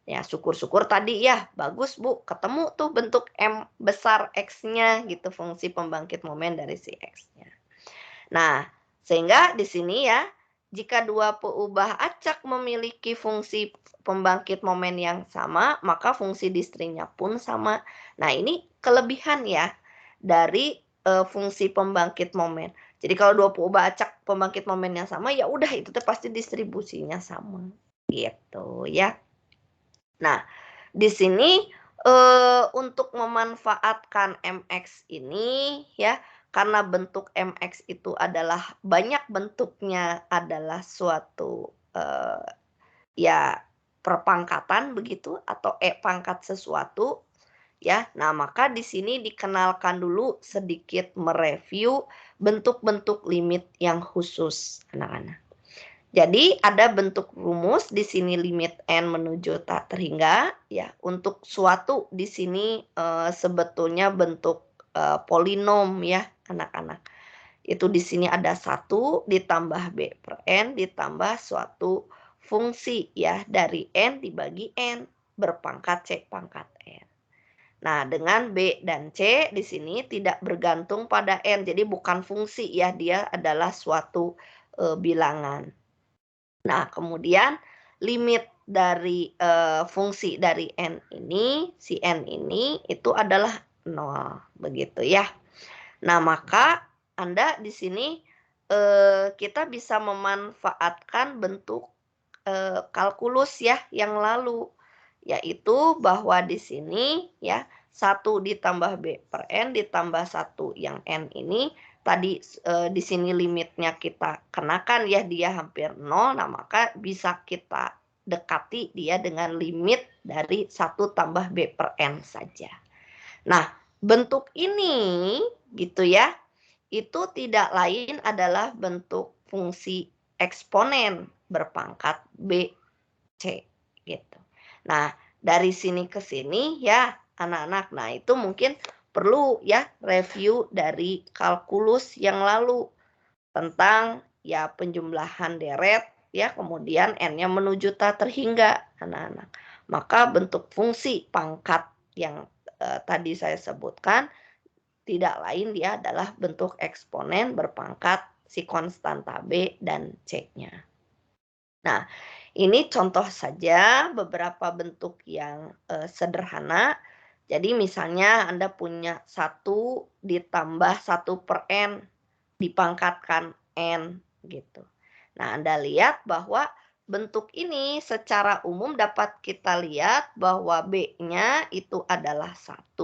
Ya, syukur-syukur tadi ya, bagus Bu, ketemu tuh bentuk M besar X-nya gitu, fungsi pembangkit momen dari si X-nya. Nah, sehingga di sini ya, jika dua peubah acak memiliki fungsi pembangkit momen yang sama, maka fungsi distrinya pun sama. Nah, ini kelebihan ya dari fungsi pembangkit momen. Jadi kalau dua peubah acak pembangkit momen yang sama, ya udah itu pasti distribusinya sama. Gitu ya. Nah, di sini untuk memanfaatkan MX ini ya, karena bentuk MX itu adalah banyak bentuknya adalah suatu ya perpangkatan begitu atau pangkat sesuatu ya. Nah, maka di sini dikenalkan dulu sedikit mereview bentuk-bentuk limit yang khusus anak-anak. Jadi ada bentuk rumus di sini limit n menuju tak terhingga ya. Untuk suatu di sini sebetulnya bentuk polinom ya anak-anak. Itu di sini ada 1 ditambah b per n ditambah suatu fungsi ya dari n dibagi n berpangkat c pangkat n. Nah, dengan b dan c di sini tidak bergantung pada n. Jadi bukan fungsi ya, dia adalah suatu bilangan. Nah, kemudian limit dari fungsi dari n ini, si n ini itu adalah 0, begitu ya. Nah, maka Anda di sini kita bisa memanfaatkan bentuk kalkulus ya yang lalu, yaitu bahwa di sini ya 1 ditambah b per n ditambah 1 yang n ini tadi di sini limitnya kita kenakan ya, dia hampir 0. Nah, maka bisa kita dekati dia dengan limit dari 1 tambah b per n saja. Nah, bentuk ini gitu ya, itu tidak lain adalah bentuk fungsi eksponen berpangkat b, c gitu. Nah, dari sini ke sini ya anak-anak, nah itu mungkin perlu ya review dari kalkulus yang lalu tentang ya penjumlahan deret ya, kemudian n-nya menuju tak terhingga anak-anak. Maka bentuk fungsi pangkat yang tadi saya sebutkan tidak lain dia adalah bentuk eksponen berpangkat si konstanta b dan c-nya. Nah, ini contoh saja beberapa bentuk yang sederhana. Jadi misalnya Anda punya 1 ditambah 1 per n dipangkatkan n gitu. Nah, Anda lihat bahwa bentuk ini secara umum dapat kita lihat bahwa b-nya itu adalah 1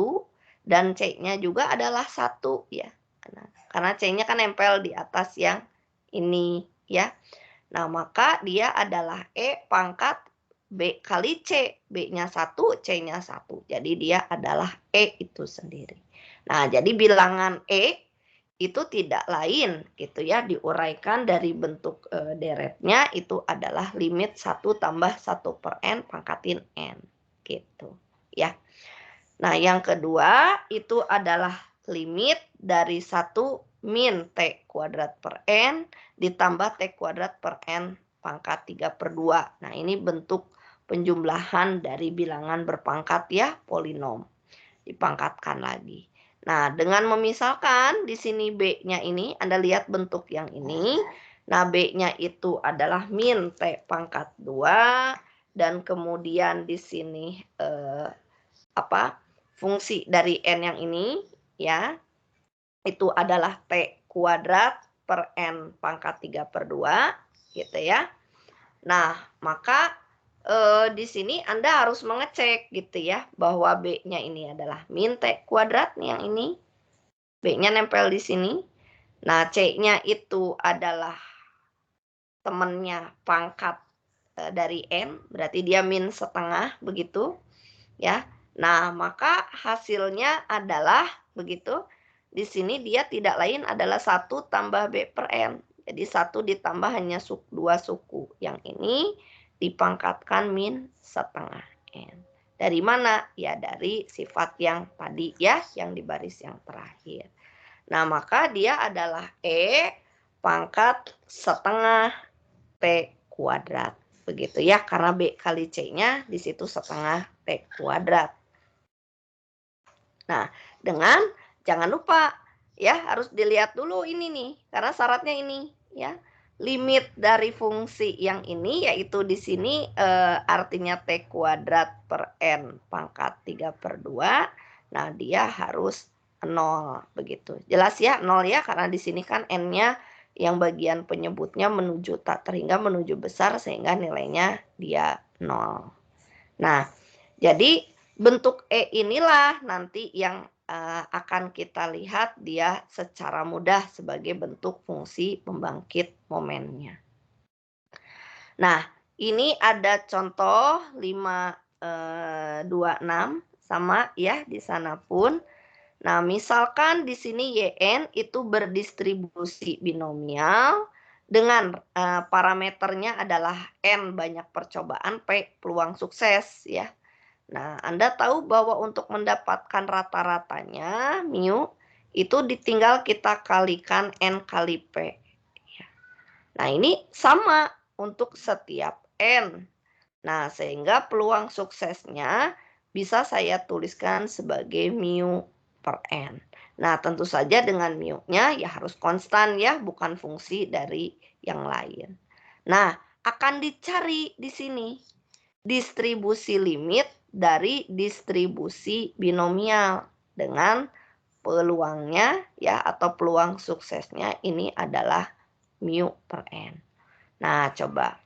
dan c-nya juga adalah 1 ya. Karena c-nya kan nempel di atas yang ini ya. Nah, maka dia adalah E pangkat B kali C. B-nya 1, C-nya 1. Jadi dia adalah E itu sendiri. Nah, jadi bilangan E itu tidak lain gitu ya, diuraikan dari bentuk deretnya itu adalah limit 1 tambah 1 per n pangkatin n gitu ya. Nah, yang kedua itu adalah limit dari 1 min T kuadrat per N ditambah T kuadrat per N pangkat 3/2. Nah, ini bentuk penjumlahan dari bilangan berpangkat ya, polinom. Dipangkatkan lagi. Nah, dengan memisalkan di sini B-nya ini, Anda lihat bentuk yang ini. Nah, B-nya itu adalah min T pangkat 2 dan kemudian di sini fungsi dari n yang ini ya itu adalah T kuadrat per N pangkat 3/2 gitu ya. Nah, maka di sini Anda harus mengecek gitu ya bahwa B-nya ini adalah min T kuadrat nih yang ini. B-nya nempel di sini. Nah, C-nya itu adalah temannya pangkat dari N, berarti dia min setengah begitu ya. Nah, maka hasilnya adalah begitu. Di sini dia tidak lain adalah 1 tambah B per N. Jadi 1 ditambah hanya 2 suku. Yang ini dipangkatkan min setengah N. Dari mana? Ya dari sifat yang tadi ya, yang di baris yang terakhir. Nah, maka dia adalah E pangkat setengah T kuadrat. Begitu ya, karena B kali C-nya di situ setengah T kuadrat. Nah, dengan jangan lupa ya harus dilihat dulu ini nih, karena syaratnya ini ya. Limit dari fungsi yang ini yaitu di sini artinya T kuadrat per N pangkat 3/2. Nah, dia harus 0 begitu. Jelas ya 0 ya, karena di sini kan N-nya yang bagian penyebutnya menuju tak terhingga menuju besar sehingga nilainya dia 0. Nah, jadi bentuk E inilah nanti yang akan kita lihat dia secara mudah sebagai bentuk fungsi pembangkit momennya. Nah, ini ada contoh 526 sama ya di sana pun. Nah, misalkan di sini YN itu berdistribusi binomial dengan parameternya adalah N banyak percobaan, P peluang sukses ya. Nah, Anda tahu bahwa untuk mendapatkan rata-ratanya, mu, itu ditinggal kita kalikan N kali P. Nah, ini sama untuk setiap N. Nah, sehingga peluang suksesnya bisa saya tuliskan sebagai mu per N. Nah, tentu saja dengan mu-nya ya harus konstan ya, bukan fungsi dari yang lain. Nah, akan dicari di sini distribusi limit dari distribusi binomial dengan peluangnya ya atau peluang suksesnya ini adalah mu per N. Nah, coba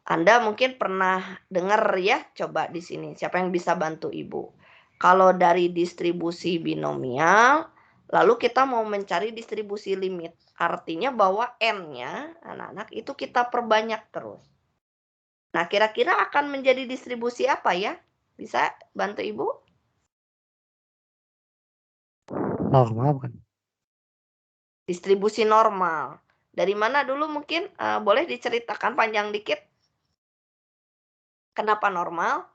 Anda mungkin pernah dengar ya, coba di sini siapa yang bisa bantu Ibu. Kalau dari distribusi binomial, lalu kita mau mencari distribusi limit, artinya bahwa N-nya anak-anak itu kita perbanyak terus. Nah, kira-kira akan menjadi distribusi apa ya? Bisa bantu Ibu? Normal kan? Distribusi normal. Dari mana dulu mungkin boleh diceritakan panjang dikit? Kenapa normal?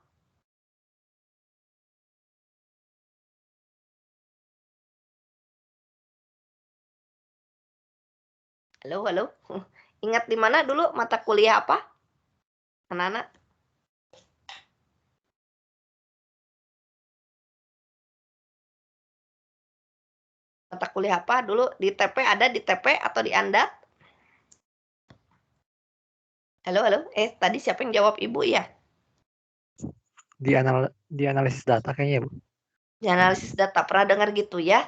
Halo, halo. Ingat di mana dulu mata kuliah apa? Anak-anak? Mata kuliah apa dulu di TP, ada di TP atau di Anda? Halo, halo. Tadi siapa yang jawab Ibu ya? Di analisis data kayaknya, Bu. Di analisis data. Pernah dengar gitu ya?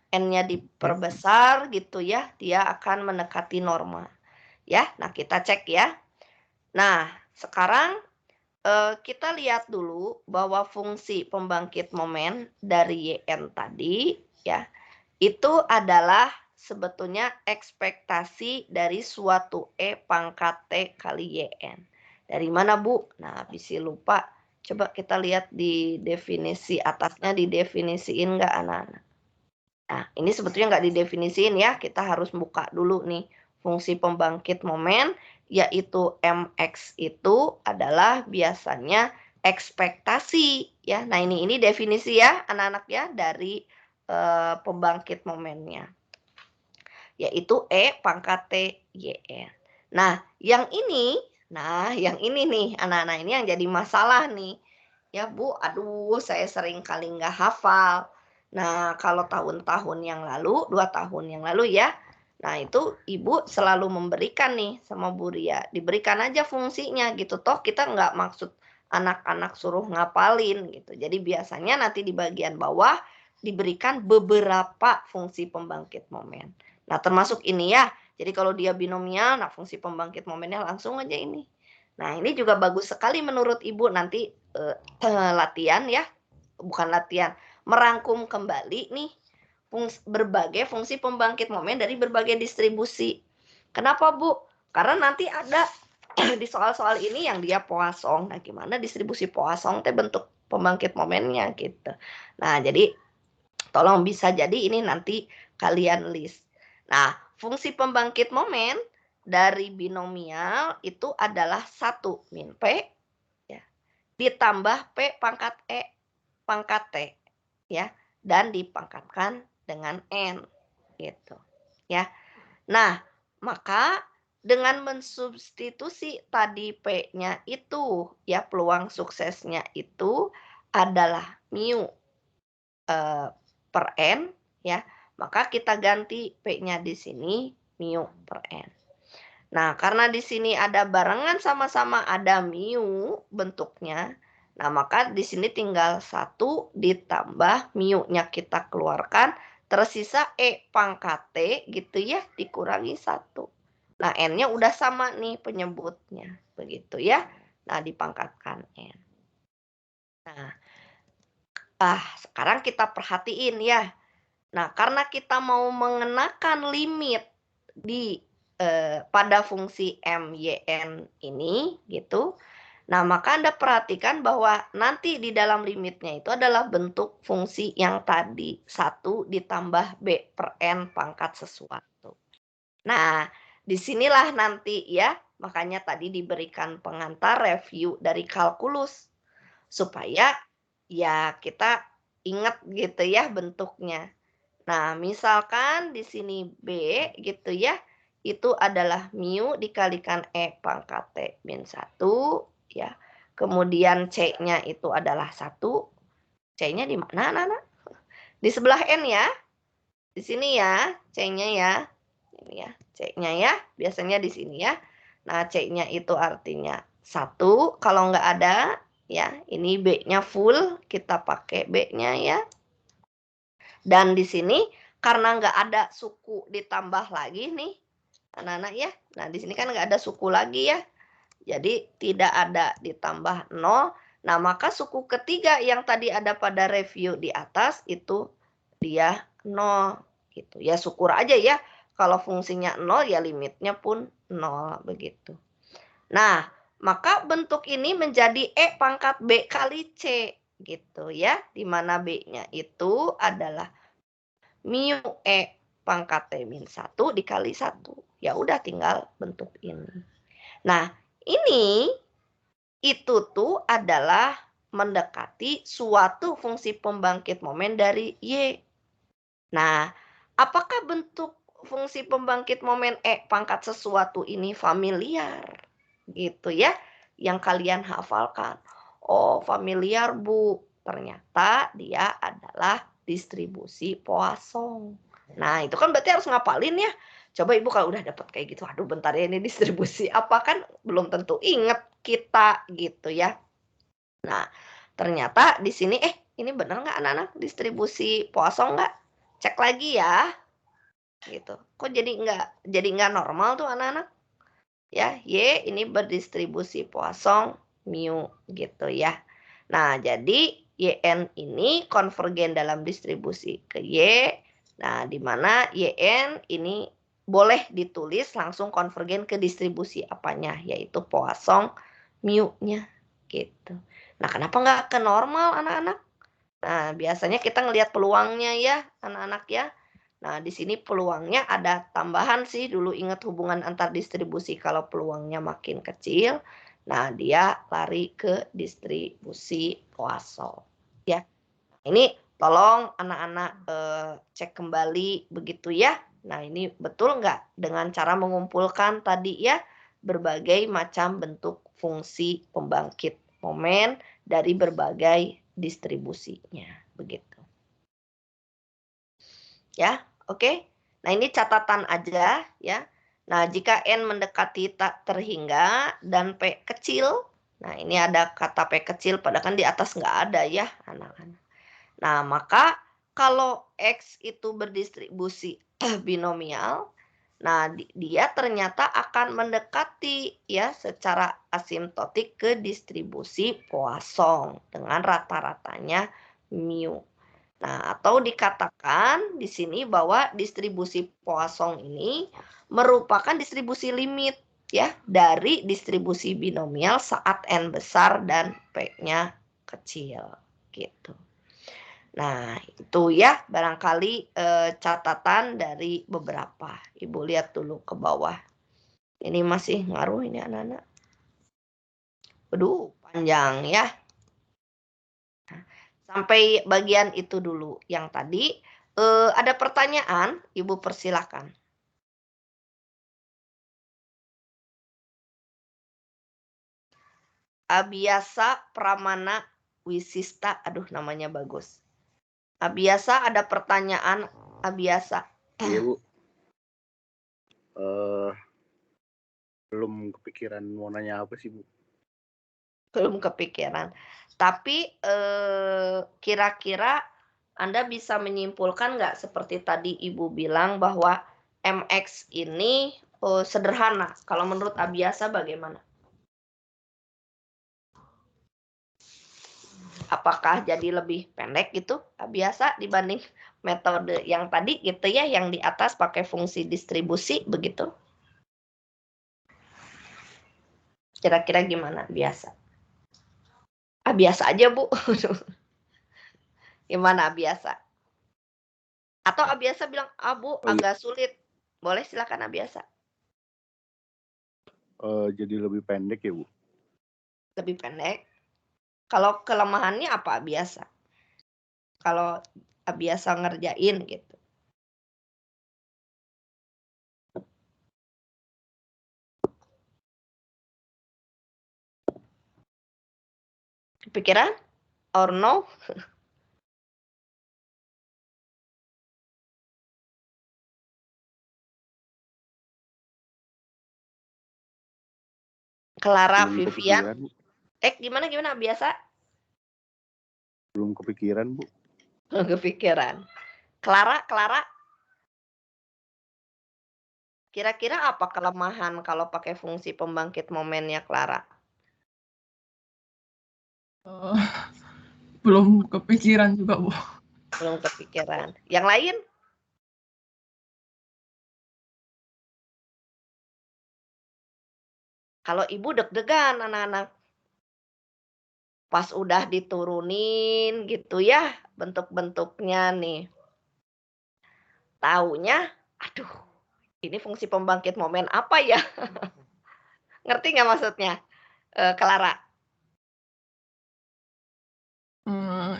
N-nya diperbesar gitu ya, dia akan mendekati norma. Ya, nah kita cek ya. Nah, sekarang kita lihat dulu bahwa fungsi pembangkit momen dari YN tadi ya, itu adalah sebetulnya ekspektasi dari suatu E pangkat T kali YN. Dari mana, Bu? Nah, bisa lupa. Coba kita lihat di definisi atasnya, didefinisiin nggak anak-anak? Nah, ini sebetulnya nggak didefinisiin ya, kita harus buka dulu nih. Fungsi pembangkit momen, yaitu MX itu adalah biasanya ekspektasi ya. Nah, ini definisi ya anak-anak ya dari pembangkit momennya. Yaitu E pangkat T YN. Nah, yang ini nih anak-anak ini yang jadi masalah nih. Ya, Bu, aduh saya sering kali nggak hafal. Nah, kalau tahun-tahun yang lalu, 2 tahun yang lalu ya, nah itu Ibu selalu memberikan nih sama Bu Ria, diberikan aja fungsinya gitu. Toh kita nggak maksud anak-anak suruh ngapalin gitu. Jadi biasanya nanti di bagian bawah diberikan beberapa fungsi pembangkit momen. Nah, termasuk ini ya. Jadi kalau dia binomial, nah fungsi pembangkit momennya langsung aja ini. Nah, ini juga bagus sekali menurut Ibu nanti latihan ya. Bukan latihan, merangkum kembali nih berbagai fungsi pembangkit momen dari berbagai distribusi. Kenapa, Bu? Karena nanti ada di soal-soal ini yang dia Poisson. Nah, gimana distribusi Poisson teh bentuk pembangkit momennya gitu. Nah, jadi tolong bisa jadi ini nanti kalian list. Nah, fungsi pembangkit momen dari binomial itu adalah 1 min P ya. ditambah P pangkat E pangkat T ya, dan dipangkatkan dengan N gitu ya. Nah, maka dengan mensubstitusi tadi P-nya itu ya, peluang suksesnya itu adalah mu per N ya, maka kita ganti P-nya di sini mu per N. Nah, karena di sini ada barengan sama-sama ada mu bentuknya, nah maka di sini tinggal 1 ditambah mu-nya kita keluarkan, tersisa E pangkat T gitu ya, dikurangi 1. Nah, N-nya udah sama nih penyebutnya, begitu ya. Nah, dipangkatkan N. Nah, sekarang kita perhatiin ya. Nah, karena kita mau mengenakan limit di pada fungsi MYN ini gitu. Nah, maka Anda perhatikan bahwa nanti di dalam limitnya itu adalah bentuk fungsi yang tadi 1 ditambah B per N pangkat sesuatu. Nah, disinilah nanti ya, makanya tadi diberikan pengantar review dari kalkulus supaya ya kita ingat gitu ya bentuknya. Nah, misalkan di sini B gitu ya, itu adalah mu dikalikan E pangkat T min 1 ya. Kemudian C-nya itu adalah 1. C-nya di mana, anak-anak? Di sebelah N ya. Di sini ya, C-nya ya. Ini ya, C-nya ya. Biasanya di sini ya. Nah, C-nya itu artinya 1. Kalau nggak ada, ya, ini B-nya full, kita pakai B-nya ya. Dan di sini karena nggak ada suku ditambah lagi nih, anak-anak ya. Nah, di sini kan nggak ada suku lagi ya. Jadi tidak ada ditambah 0. Nah, maka suku ketiga yang tadi ada pada review di atas itu dia 0 gitu. Ya syukur aja ya. Kalau fungsinya 0 ya limitnya pun 0 begitu. Nah, maka bentuk ini menjadi E pangkat B kali C gitu ya. Di mana B-nya itu adalah mu E pangkat T min 1 dikali 1. Ya udah tinggal bentuk ini. Nah, ini itu tuh adalah mendekati suatu fungsi pembangkit momen dari Y. Nah, apakah bentuk fungsi pembangkit momen E pangkat sesuatu ini familiar? Gitu ya, yang kalian hafalkan. Oh, familiar Bu. Ternyata dia adalah distribusi Poisson. Nah, itu kan berarti harus ngapalin ya. Coba Ibu kalau udah dapat kayak gitu, aduh bentar ya ini distribusi apa kan belum tentu inget kita gitu ya. Nah, ternyata di sini ini benar nggak anak-anak distribusi Poisson nggak? Cek lagi ya. Gitu. Kok jadi nggak normal tuh anak-anak? Ya, Y ini berdistribusi Poisson mu gitu ya. Nah, jadi YN ini konvergen dalam distribusi ke Y. Nah, di mana YN ini boleh ditulis langsung konvergen ke distribusi apanya, yaitu Poisson mu-nya gitu. Nah, kenapa nggak ke normal anak-anak? Nah, biasanya kita ngelihat peluangnya ya anak-anak ya. Nah, di sini peluangnya ada tambahan sih, dulu ingat hubungan antar distribusi kalau peluangnya makin kecil, nah dia lari ke distribusi Poisson ya. Ini tolong anak-anak cek kembali begitu ya. Nah, ini betul nggak dengan cara mengumpulkan tadi ya berbagai macam bentuk fungsi pembangkit momen dari berbagai distribusinya begitu. Ya, oke. Nah, ini catatan aja ya. Nah, jika N mendekati tak terhingga dan P kecil, nah ini ada kata P kecil padahal kan di atas nggak ada ya anak-anak. Nah, maka kalau X itu berdistribusi binomial, nah dia ternyata akan mendekati ya secara asimptotik ke distribusi Poisson dengan rata-ratanya mu. Nah, atau dikatakan di sini bahwa distribusi Poisson ini merupakan distribusi limit ya dari distribusi binomial saat n besar dan p-nya kecil gitu. Nah, itu ya barangkali catatan dari beberapa. Ibu lihat dulu ke bawah. Ini masih ngaruh ini anak-anak. Aduh, panjang ya. Sampai bagian itu dulu. Yang tadi ada pertanyaan, Ibu persilakan. Abiasa Pramana Wisista, aduh namanya bagus. Abiasa ada pertanyaan Abiasa. Iya Bu. Belum kepikiran mau nanya apa sih Bu. Belum kepikiran. Tapi kira-kira Anda bisa menyimpulkan nggak seperti tadi Ibu bilang bahwa MX ini sederhana. Kalau menurut Abiasa bagaimana? Apakah jadi lebih pendek gitu Abiasa dibanding metode yang tadi gitu ya, yang di atas pakai fungsi distribusi begitu? Kira-kira gimana Abiasa? Biasa aja Bu. Gimana Abiasa? Atau Abiasa bilang, Bu agak sulit. Boleh silakan Abiasa. Jadi lebih pendek ya Bu? Lebih pendek. Kalau kelemahannya apa Abiasa? Kalau Abiasa ngerjain gitu. Kepikiran? Or no? Clara Belum Vivian. kepikiran, Bu. Gimana Abiasa? Belum kepikiran Bu. Belum kepikiran. Clara. Kira-kira apa kelemahan kalau pakai fungsi pembangkit momennya Clara? Belum kepikiran juga Bu. Belum kepikiran. Yang lain? Kalau Ibu deg-degan anak-anak. Pas udah diturunin gitu ya bentuk-bentuknya nih. Taunya, aduh, ini fungsi pembangkit momen apa ya? Ngerti nggak maksudnya, Clara?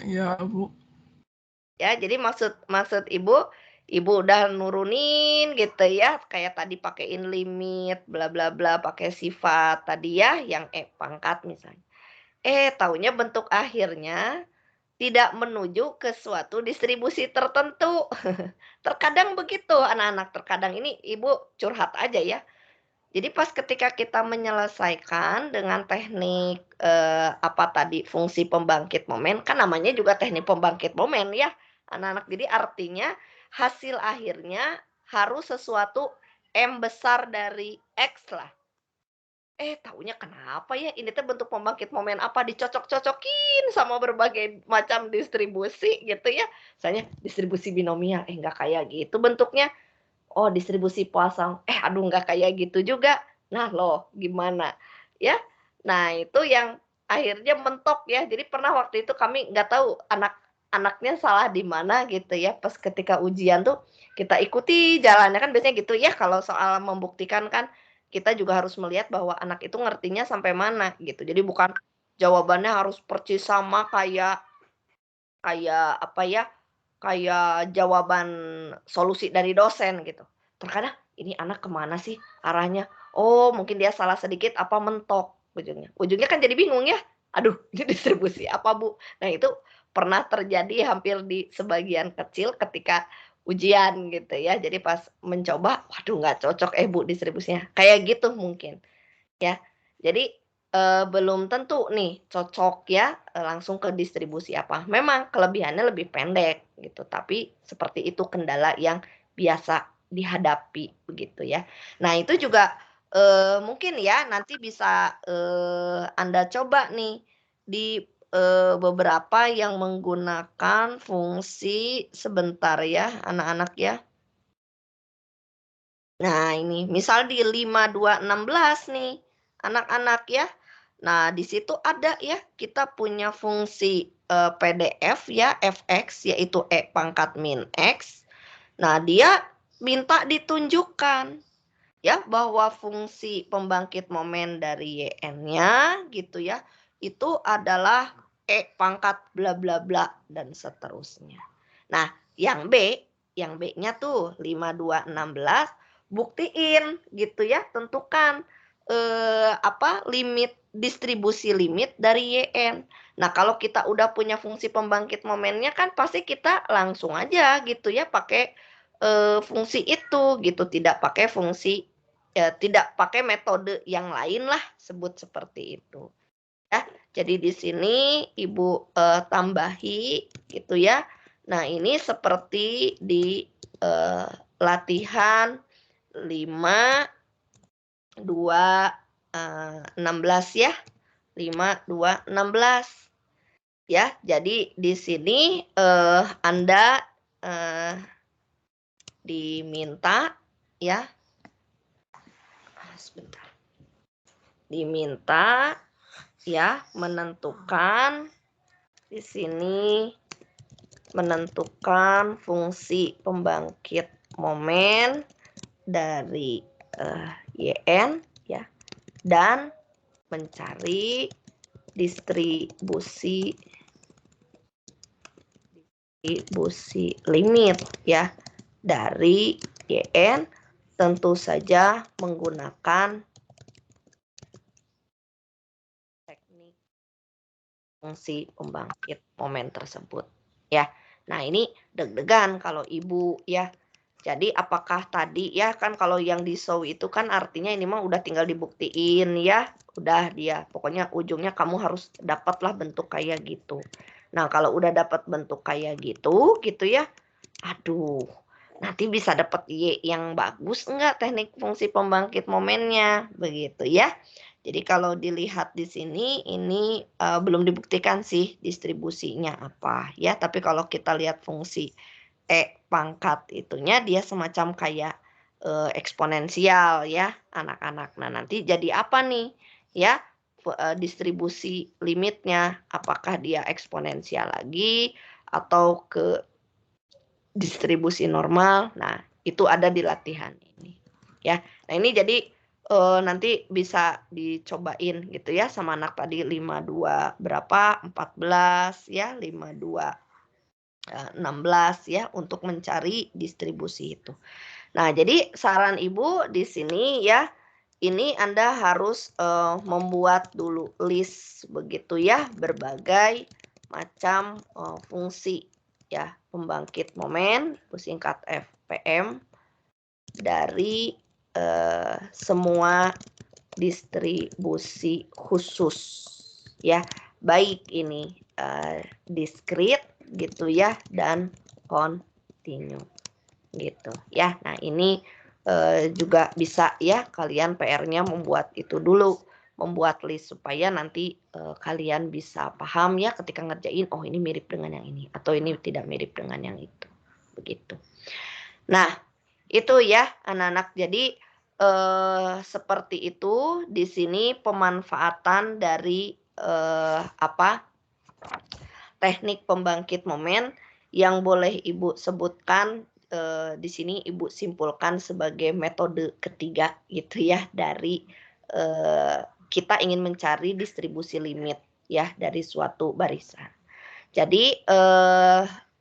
Ya Bu. Ya, jadi maksud Ibu udah nurunin gitu ya, kayak tadi pakein limit, bla bla bla, pakai sifat tadi ya, yang pangkat misalnya. Taunya bentuk akhirnya tidak menuju ke suatu distribusi tertentu. Terkadang begitu anak-anak, terkadang ini Ibu curhat aja ya. Jadi pas ketika kita menyelesaikan dengan teknik, apa tadi, fungsi pembangkit momen, kan namanya juga teknik pembangkit momen ya, anak-anak. Jadi artinya hasil akhirnya harus sesuatu M besar dari X lah. Taunya kenapa ya ini tuh bentuk pembangkit momen apa, dicocok-cocokin sama berbagai macam distribusi gitu ya. Misalnya distribusi binomial, nggak kayak gitu bentuknya. Oh distribusi Poisson, aduh nggak kayak gitu juga. Nah loh gimana ya. Nah itu yang akhirnya mentok ya. Jadi pernah waktu itu kami nggak tahu anaknya salah di mana gitu ya. Pas ketika ujian tuh kita ikuti jalannya, kan biasanya gitu ya kalau soal membuktikan kan kita juga harus melihat bahwa anak itu ngertinya sampai mana gitu. Jadi bukan jawabannya harus persis sama kayak apa ya, kayak jawaban solusi dari dosen gitu. Terkadang ini anak kemana sih arahnya? Oh mungkin dia salah sedikit apa mentok ujungnya. Ujungnya kan jadi bingung ya. Aduh ini distribusi apa Bu? Nah itu pernah terjadi hampir di sebagian kecil ketika ujian gitu ya. Jadi pas mencoba, waduh nggak cocok Bu distribusinya. Kayak gitu mungkin ya. Jadi belum tentu nih cocok ya, langsung ke distribusi apa. Memang kelebihannya lebih pendek gitu, tapi seperti itu kendala yang biasa dihadapi begitu ya. Nah itu juga mungkin ya nanti bisa Anda coba nih di beberapa yang menggunakan fungsi, sebentar ya anak-anak ya. Nah ini misal di 5216 nih anak-anak ya. Nah, di situ ada ya, kita punya fungsi PDF ya, fx, yaitu E pangkat min X. Nah, dia minta ditunjukkan ya, bahwa fungsi pembangkit momen dari YN-nya gitu ya, itu adalah E pangkat bla bla bla dan seterusnya. Nah, yang B-nya tuh 5, 2, 16 buktiin gitu ya, tentukan limit distribusi limit dari YN. Nah, kalau kita udah punya fungsi pembangkit momennya kan pasti kita langsung aja gitu ya pakai fungsi itu gitu, tidak pakai tidak pakai metode yang lain lah, sebut seperti itu. Ya, jadi di sini Ibu tambahi gitu ya. Nah, ini seperti di latihan 5, 2, 16 ya. 5, 2, 16. Ya, jadi di sini Anda diminta ya. Sebentar. Diminta ya menentukan di sini menentukan fungsi pembangkit momen dari YN ya, dan mencari distribusi limit ya dari YN, tentu saja menggunakan teknik fungsi pembangkit momen tersebut ya. Nah, ini deg-degan kalau Ibu ya. Jadi apakah tadi ya kan kalau yang di show itu kan artinya ini mah udah tinggal dibuktiin ya. Udah dia pokoknya ujungnya kamu harus dapatlah bentuk kayak gitu. Nah, kalau udah dapat bentuk kayak gitu ya. Aduh, nanti bisa dapat Y yang bagus enggak teknik fungsi pembangkit momennya begitu ya. Jadi kalau dilihat di sini ini belum dibuktikan sih distribusinya apa ya, tapi kalau kita lihat fungsi E pangkat itunya dia semacam kayak eksponensial ya anak-anak. Nah, nanti jadi apa nih ya distribusi limitnya, apakah dia eksponensial lagi atau ke distribusi normal. Nah, itu ada di latihan ini ya. Nah, ini jadi nanti bisa dicobain gitu ya sama anak tadi 52 berapa 14 ya 52 16 ya untuk mencari distribusi itu. Nah, jadi saran Ibu di sini ya, ini Anda harus membuat dulu list begitu ya berbagai macam fungsi ya pembangkit momen, singkat FPM dari semua distribusi khusus ya, baik ini diskrit gitu ya dan kontinu gitu ya. Nah, ini juga bisa ya kalian PR-nya membuat itu dulu, membuat list supaya nanti kalian bisa paham ya ketika ngerjain, oh ini mirip dengan yang ini atau ini tidak mirip dengan yang itu begitu. Nah, itu ya anak-anak. Jadi seperti itu di sini pemanfaatan dari teknik pembangkit momen yang boleh Ibu sebutkan di sini Ibu simpulkan sebagai metode ketiga gitu ya dari kita ingin mencari distribusi limit ya dari suatu barisan. Jadi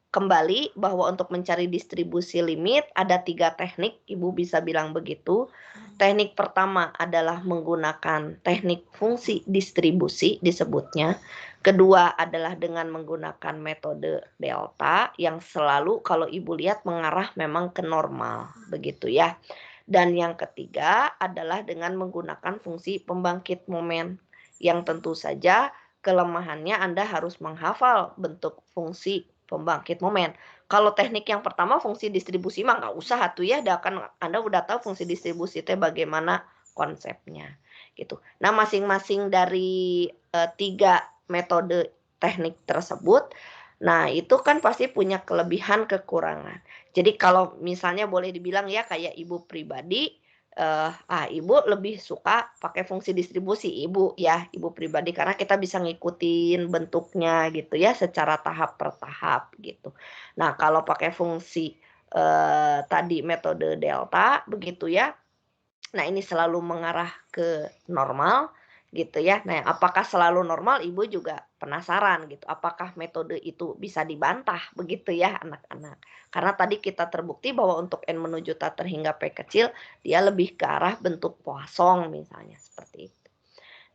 kembali bahwa untuk mencari distribusi limit ada 3 teknik, Ibu bisa bilang begitu. Teknik pertama adalah menggunakan teknik fungsi distribusi disebutnya. Kedua adalah dengan menggunakan metode delta yang selalu kalau Ibu lihat mengarah memang ke normal begitu ya. Dan yang ketiga adalah dengan menggunakan fungsi pembangkit momen yang tentu saja kelemahannya Anda harus menghafal bentuk fungsi pembangkit momen. Kalau teknik yang pertama fungsi distribusi mah nggak usah tuh ya, Anda udah tahu fungsi distribusi itu bagaimana konsepnya gitu. Nah, masing-masing dari 3 metode teknik tersebut, nah itu kan pasti punya kelebihan kekurangan. Jadi kalau misalnya boleh dibilang ya kayak Ibu pribadi, Ibu lebih suka pakai fungsi distribusi Ibu ya, Ibu pribadi karena kita bisa ngikutin bentuknya gitu ya secara tahap per tahap gitu. Nah, kalau pakai fungsi tadi metode delta begitu ya. Nah, ini selalu mengarah ke normal gitu ya. Nah, apakah selalu normal? Ibu juga penasaran gitu. Apakah metode itu bisa dibantah begitu ya anak-anak? Karena tadi kita terbukti bahwa untuk N menuju tater hingga P kecil dia lebih ke arah bentuk Poisson misalnya seperti itu.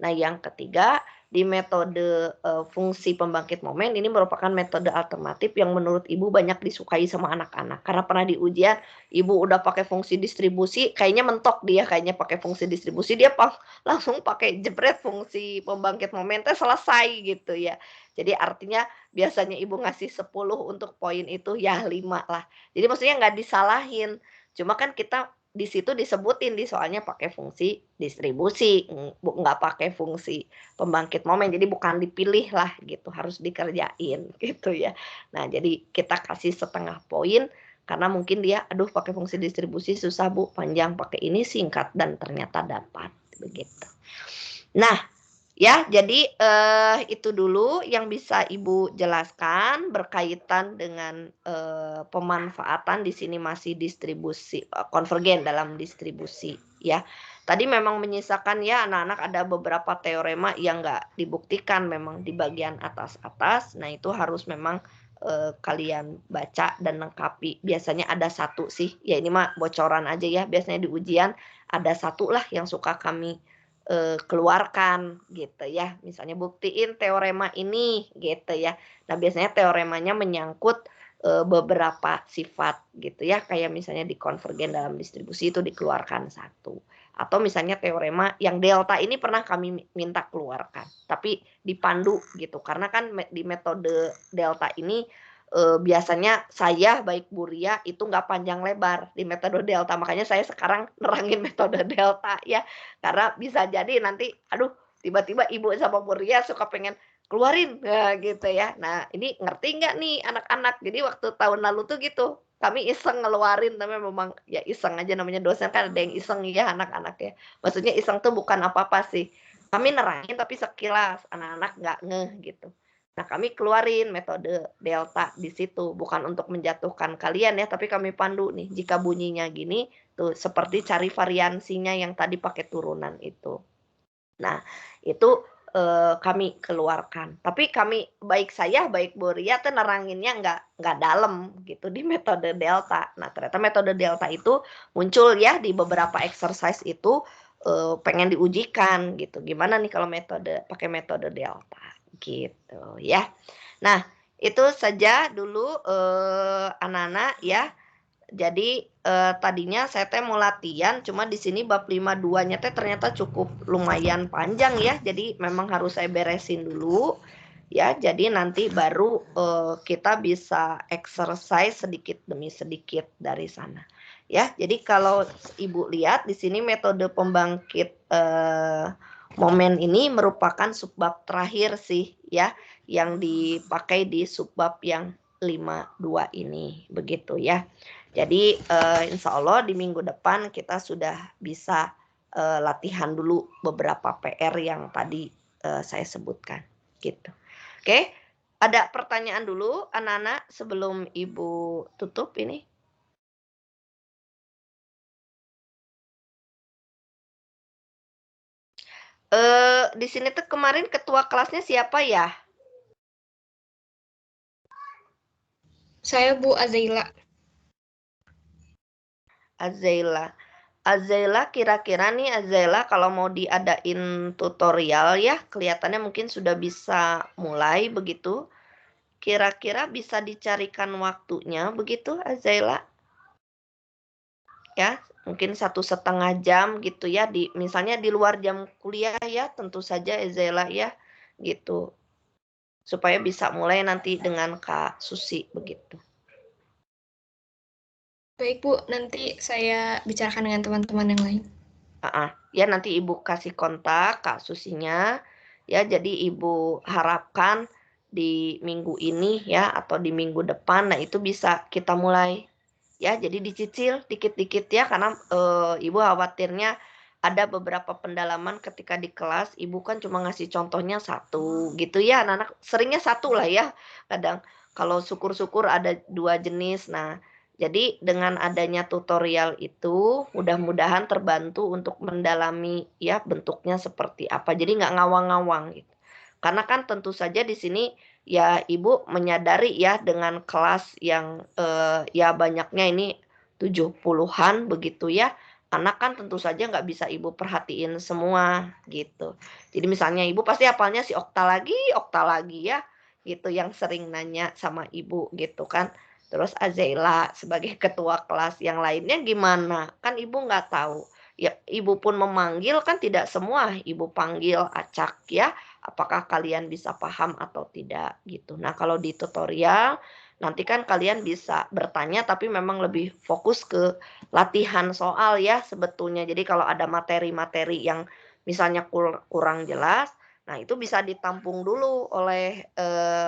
Nah, yang ketiga di metode fungsi pembangkit momen ini merupakan metode alternatif yang menurut Ibu banyak disukai sama anak-anak. Karena pernah di ujian Ibu udah pakai fungsi distribusi, kayaknya mentok dia kayaknya pakai fungsi distribusi, dia langsung pakai jebret fungsi pembangkit momen teh selesai gitu ya. Jadi artinya biasanya Ibu ngasih 10 untuk poin itu ya 5 lah. Jadi maksudnya nggak disalahin. Cuma kan kita di situ disebutin di soalnya pakai fungsi distribusi, nggak pakai fungsi pembangkit momen. Jadi bukan dipilih lah gitu, harus dikerjain gitu ya. Nah, jadi kita kasih setengah poin karena mungkin dia aduh pakai fungsi distribusi susah Bu, panjang, pakai ini singkat dan ternyata dapat begitu. Nah, ya, jadi itu dulu yang bisa Ibu jelaskan berkaitan dengan pemanfaatan di sini masih distribusi konvergen dalam distribusi ya. Tadi memang menyisakan ya anak-anak ada beberapa teorema yang nggak dibuktikan memang di bagian atas-atas. Nah, itu harus memang kalian baca dan lengkapi. Biasanya ada satu sih, ya ini mah bocoran aja ya. Biasanya di ujian ada satu lah yang suka kami keluarkan gitu ya. Misalnya buktiin teorema ini gitu ya. Nah, biasanya teoremanya menyangkut beberapa sifat gitu ya. Kayak misalnya di konvergen dalam distribusi itu dikeluarkan satu. Atau misalnya teorema yang delta ini pernah kami minta keluarkan. Tapi dipandu gitu. Karena kan di metode delta ini biasanya saya baik Bu Ria itu nggak panjang lebar di metode delta. Makanya saya sekarang nerangin metode delta ya. Karena bisa jadi nanti aduh tiba-tiba Ibu sama Bu Ria suka pengen keluarin ya, gitu ya. Nah, ini ngerti nggak nih anak-anak? Jadi waktu tahun lalu tuh gitu. Kami iseng ngeluarin tapi memang ya iseng aja namanya dosen kan ada yang iseng ya anak-anak ya. Maksudnya iseng tuh bukan apa-apa sih. Kami nerangin tapi sekilas anak-anak nggak ngeh gitu. Nah, kami keluarin metode delta di situ, bukan untuk menjatuhkan kalian ya, tapi kami pandu nih, jika bunyinya gini, tuh seperti cari variansinya yang tadi pakai turunan itu. Nah, itu kami keluarkan. Tapi kami, baik saya, baik Bu Ria, tuh neranginnya nggak dalam gitu di metode delta. Nah, ternyata metode delta itu muncul ya di beberapa exercise itu pengen diujikan gitu. Gimana nih kalau pakai metode delta? Gitu ya. Nah, itu saja dulu anak-anak ya. Jadi tadinya saya teh mau latihan, cuma di sini bab 52-nya teh ternyata cukup lumayan panjang ya. Jadi memang harus saya beresin dulu ya. Jadi nanti baru kita bisa exercise sedikit demi sedikit dari sana. Ya, jadi kalau Ibu lihat di sini metode pembangkit momen ini merupakan subbab terakhir sih ya yang dipakai di subbab yang 52 ini begitu ya. Jadi insya Allah di minggu depan kita sudah bisa latihan dulu beberapa PR yang tadi saya sebutkan gitu. Oke, ada pertanyaan dulu anak-anak sebelum Ibu tutup ini? Di sini tuh kemarin ketua kelasnya siapa ya? Saya Bu Azaila. Azaila kira-kira nih Azaila kalau mau diadain tutorial ya kelihatannya mungkin sudah bisa mulai begitu. Kira-kira bisa dicarikan waktunya begitu Azaila? Ya, mungkin 1,5 jam gitu ya misalnya di luar jam kuliah ya tentu saja Azaila ya gitu. Supaya bisa mulai nanti dengan Kak Susi begitu. Baik Bu, nanti saya bicarakan dengan teman-teman yang lain. Ya nanti Ibu kasih kontak Kak Susinya ya, jadi Ibu harapkan di minggu ini ya atau di minggu depan, nah itu bisa kita mulai ya, jadi dicicil dikit-dikit ya karena Ibu khawatirnya ada beberapa pendalaman ketika di kelas Ibu kan cuma ngasih contohnya satu gitu ya, anak-anak seringnya satu lah ya kadang, kalau syukur-syukur ada 2 jenis. Nah Jadi dengan adanya tutorial itu mudah-mudahan terbantu untuk mendalami ya bentuknya seperti apa. Jadi nggak ngawang-ngawang gitu. Karena kan tentu saja di sini ya Ibu menyadari ya dengan kelas yang ya banyaknya ini 70-an begitu ya. Anak kan tentu saja nggak bisa Ibu perhatiin semua gitu. Jadi misalnya Ibu pasti hafalnya si Okta lagi ya gitu yang sering nanya sama Ibu gitu kan. Terus Azaila sebagai ketua kelas yang lainnya gimana? Kan Ibu nggak tahu. Ya, Ibu pun memanggil kan tidak semua Ibu panggil acak ya. Apakah kalian bisa paham atau tidak gitu. Nah, kalau di tutorial nanti kan kalian bisa bertanya tapi memang lebih fokus ke latihan soal ya sebetulnya. Jadi kalau ada materi-materi yang misalnya kurang jelas, nah itu bisa ditampung dulu oleh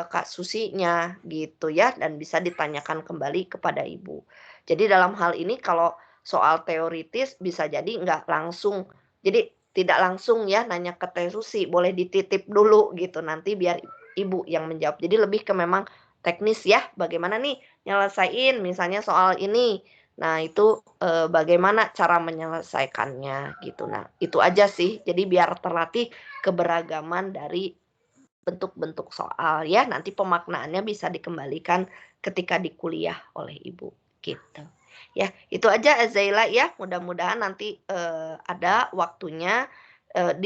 Kak Susinya gitu ya dan bisa ditanyakan kembali kepada Ibu. Jadi dalam hal ini kalau soal teoritis bisa jadi nggak langsung, jadi tidak langsung ya nanya ke Teh Susi, boleh dititip dulu gitu nanti biar Ibu yang menjawab. Jadi lebih ke memang teknis ya, bagaimana nih nyelesain misalnya soal ini. Nah itu bagaimana cara menyelesaikannya gitu. Nah itu aja sih, jadi biar terlatih keberagaman dari bentuk-bentuk soal ya. Nanti pemaknaannya bisa dikembalikan ketika di kuliah oleh Ibu gitu. Ya, itu aja Azaila ya. Mudah-mudahan nanti ada waktunya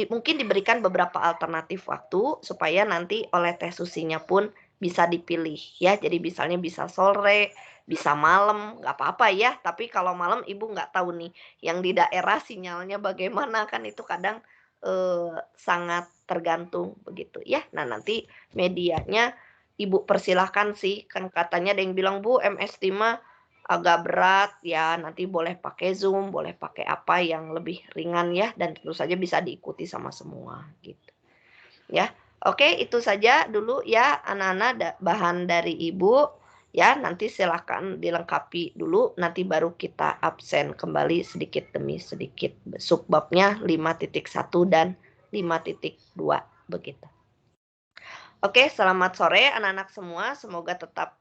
mungkin diberikan beberapa alternatif waktu supaya nanti oleh Teh Susinya pun bisa dipilih ya. Jadi misalnya bisa sore, bisa malam, nggak apa-apa ya. Tapi kalau malam Ibu nggak tahu nih yang di daerah sinyalnya bagaimana kan itu kadang sangat tergantung begitu ya. Nah nanti medianya Ibu persilahkan sih, kan katanya ada yang bilang Bu MS Tima agak berat ya, nanti boleh pakai Zoom, boleh pakai apa yang lebih ringan ya, dan tentu saja bisa diikuti sama semua gitu ya. Oke, itu saja dulu ya anak-anak bahan dari Ibu. Ya, nanti silakan dilengkapi dulu, nanti baru kita absen kembali sedikit demi sedikit. Subbabnya 5.1 dan 5.2 begitu. Oke, selamat sore anak-anak semua. Semoga tetap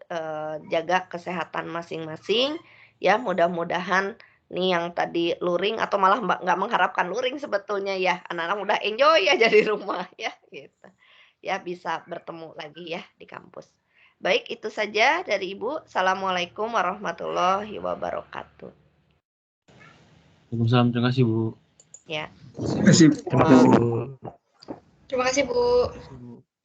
jaga kesehatan masing-masing. Ya, mudah-mudahan nih yang tadi luring atau malah nggak mengharapkan luring sebetulnya ya. Anak-anak udah enjoy aja di rumah ya gitu. Ya, bisa bertemu lagi ya di kampus. Baik, itu saja dari Ibu. Assalamualaikum warahmatullahi wabarakatuh. Waalaikumsalam, terima kasih Bu. Ya. Terima kasih. Terima kasih Bu. Terima kasih, Bu. Bu.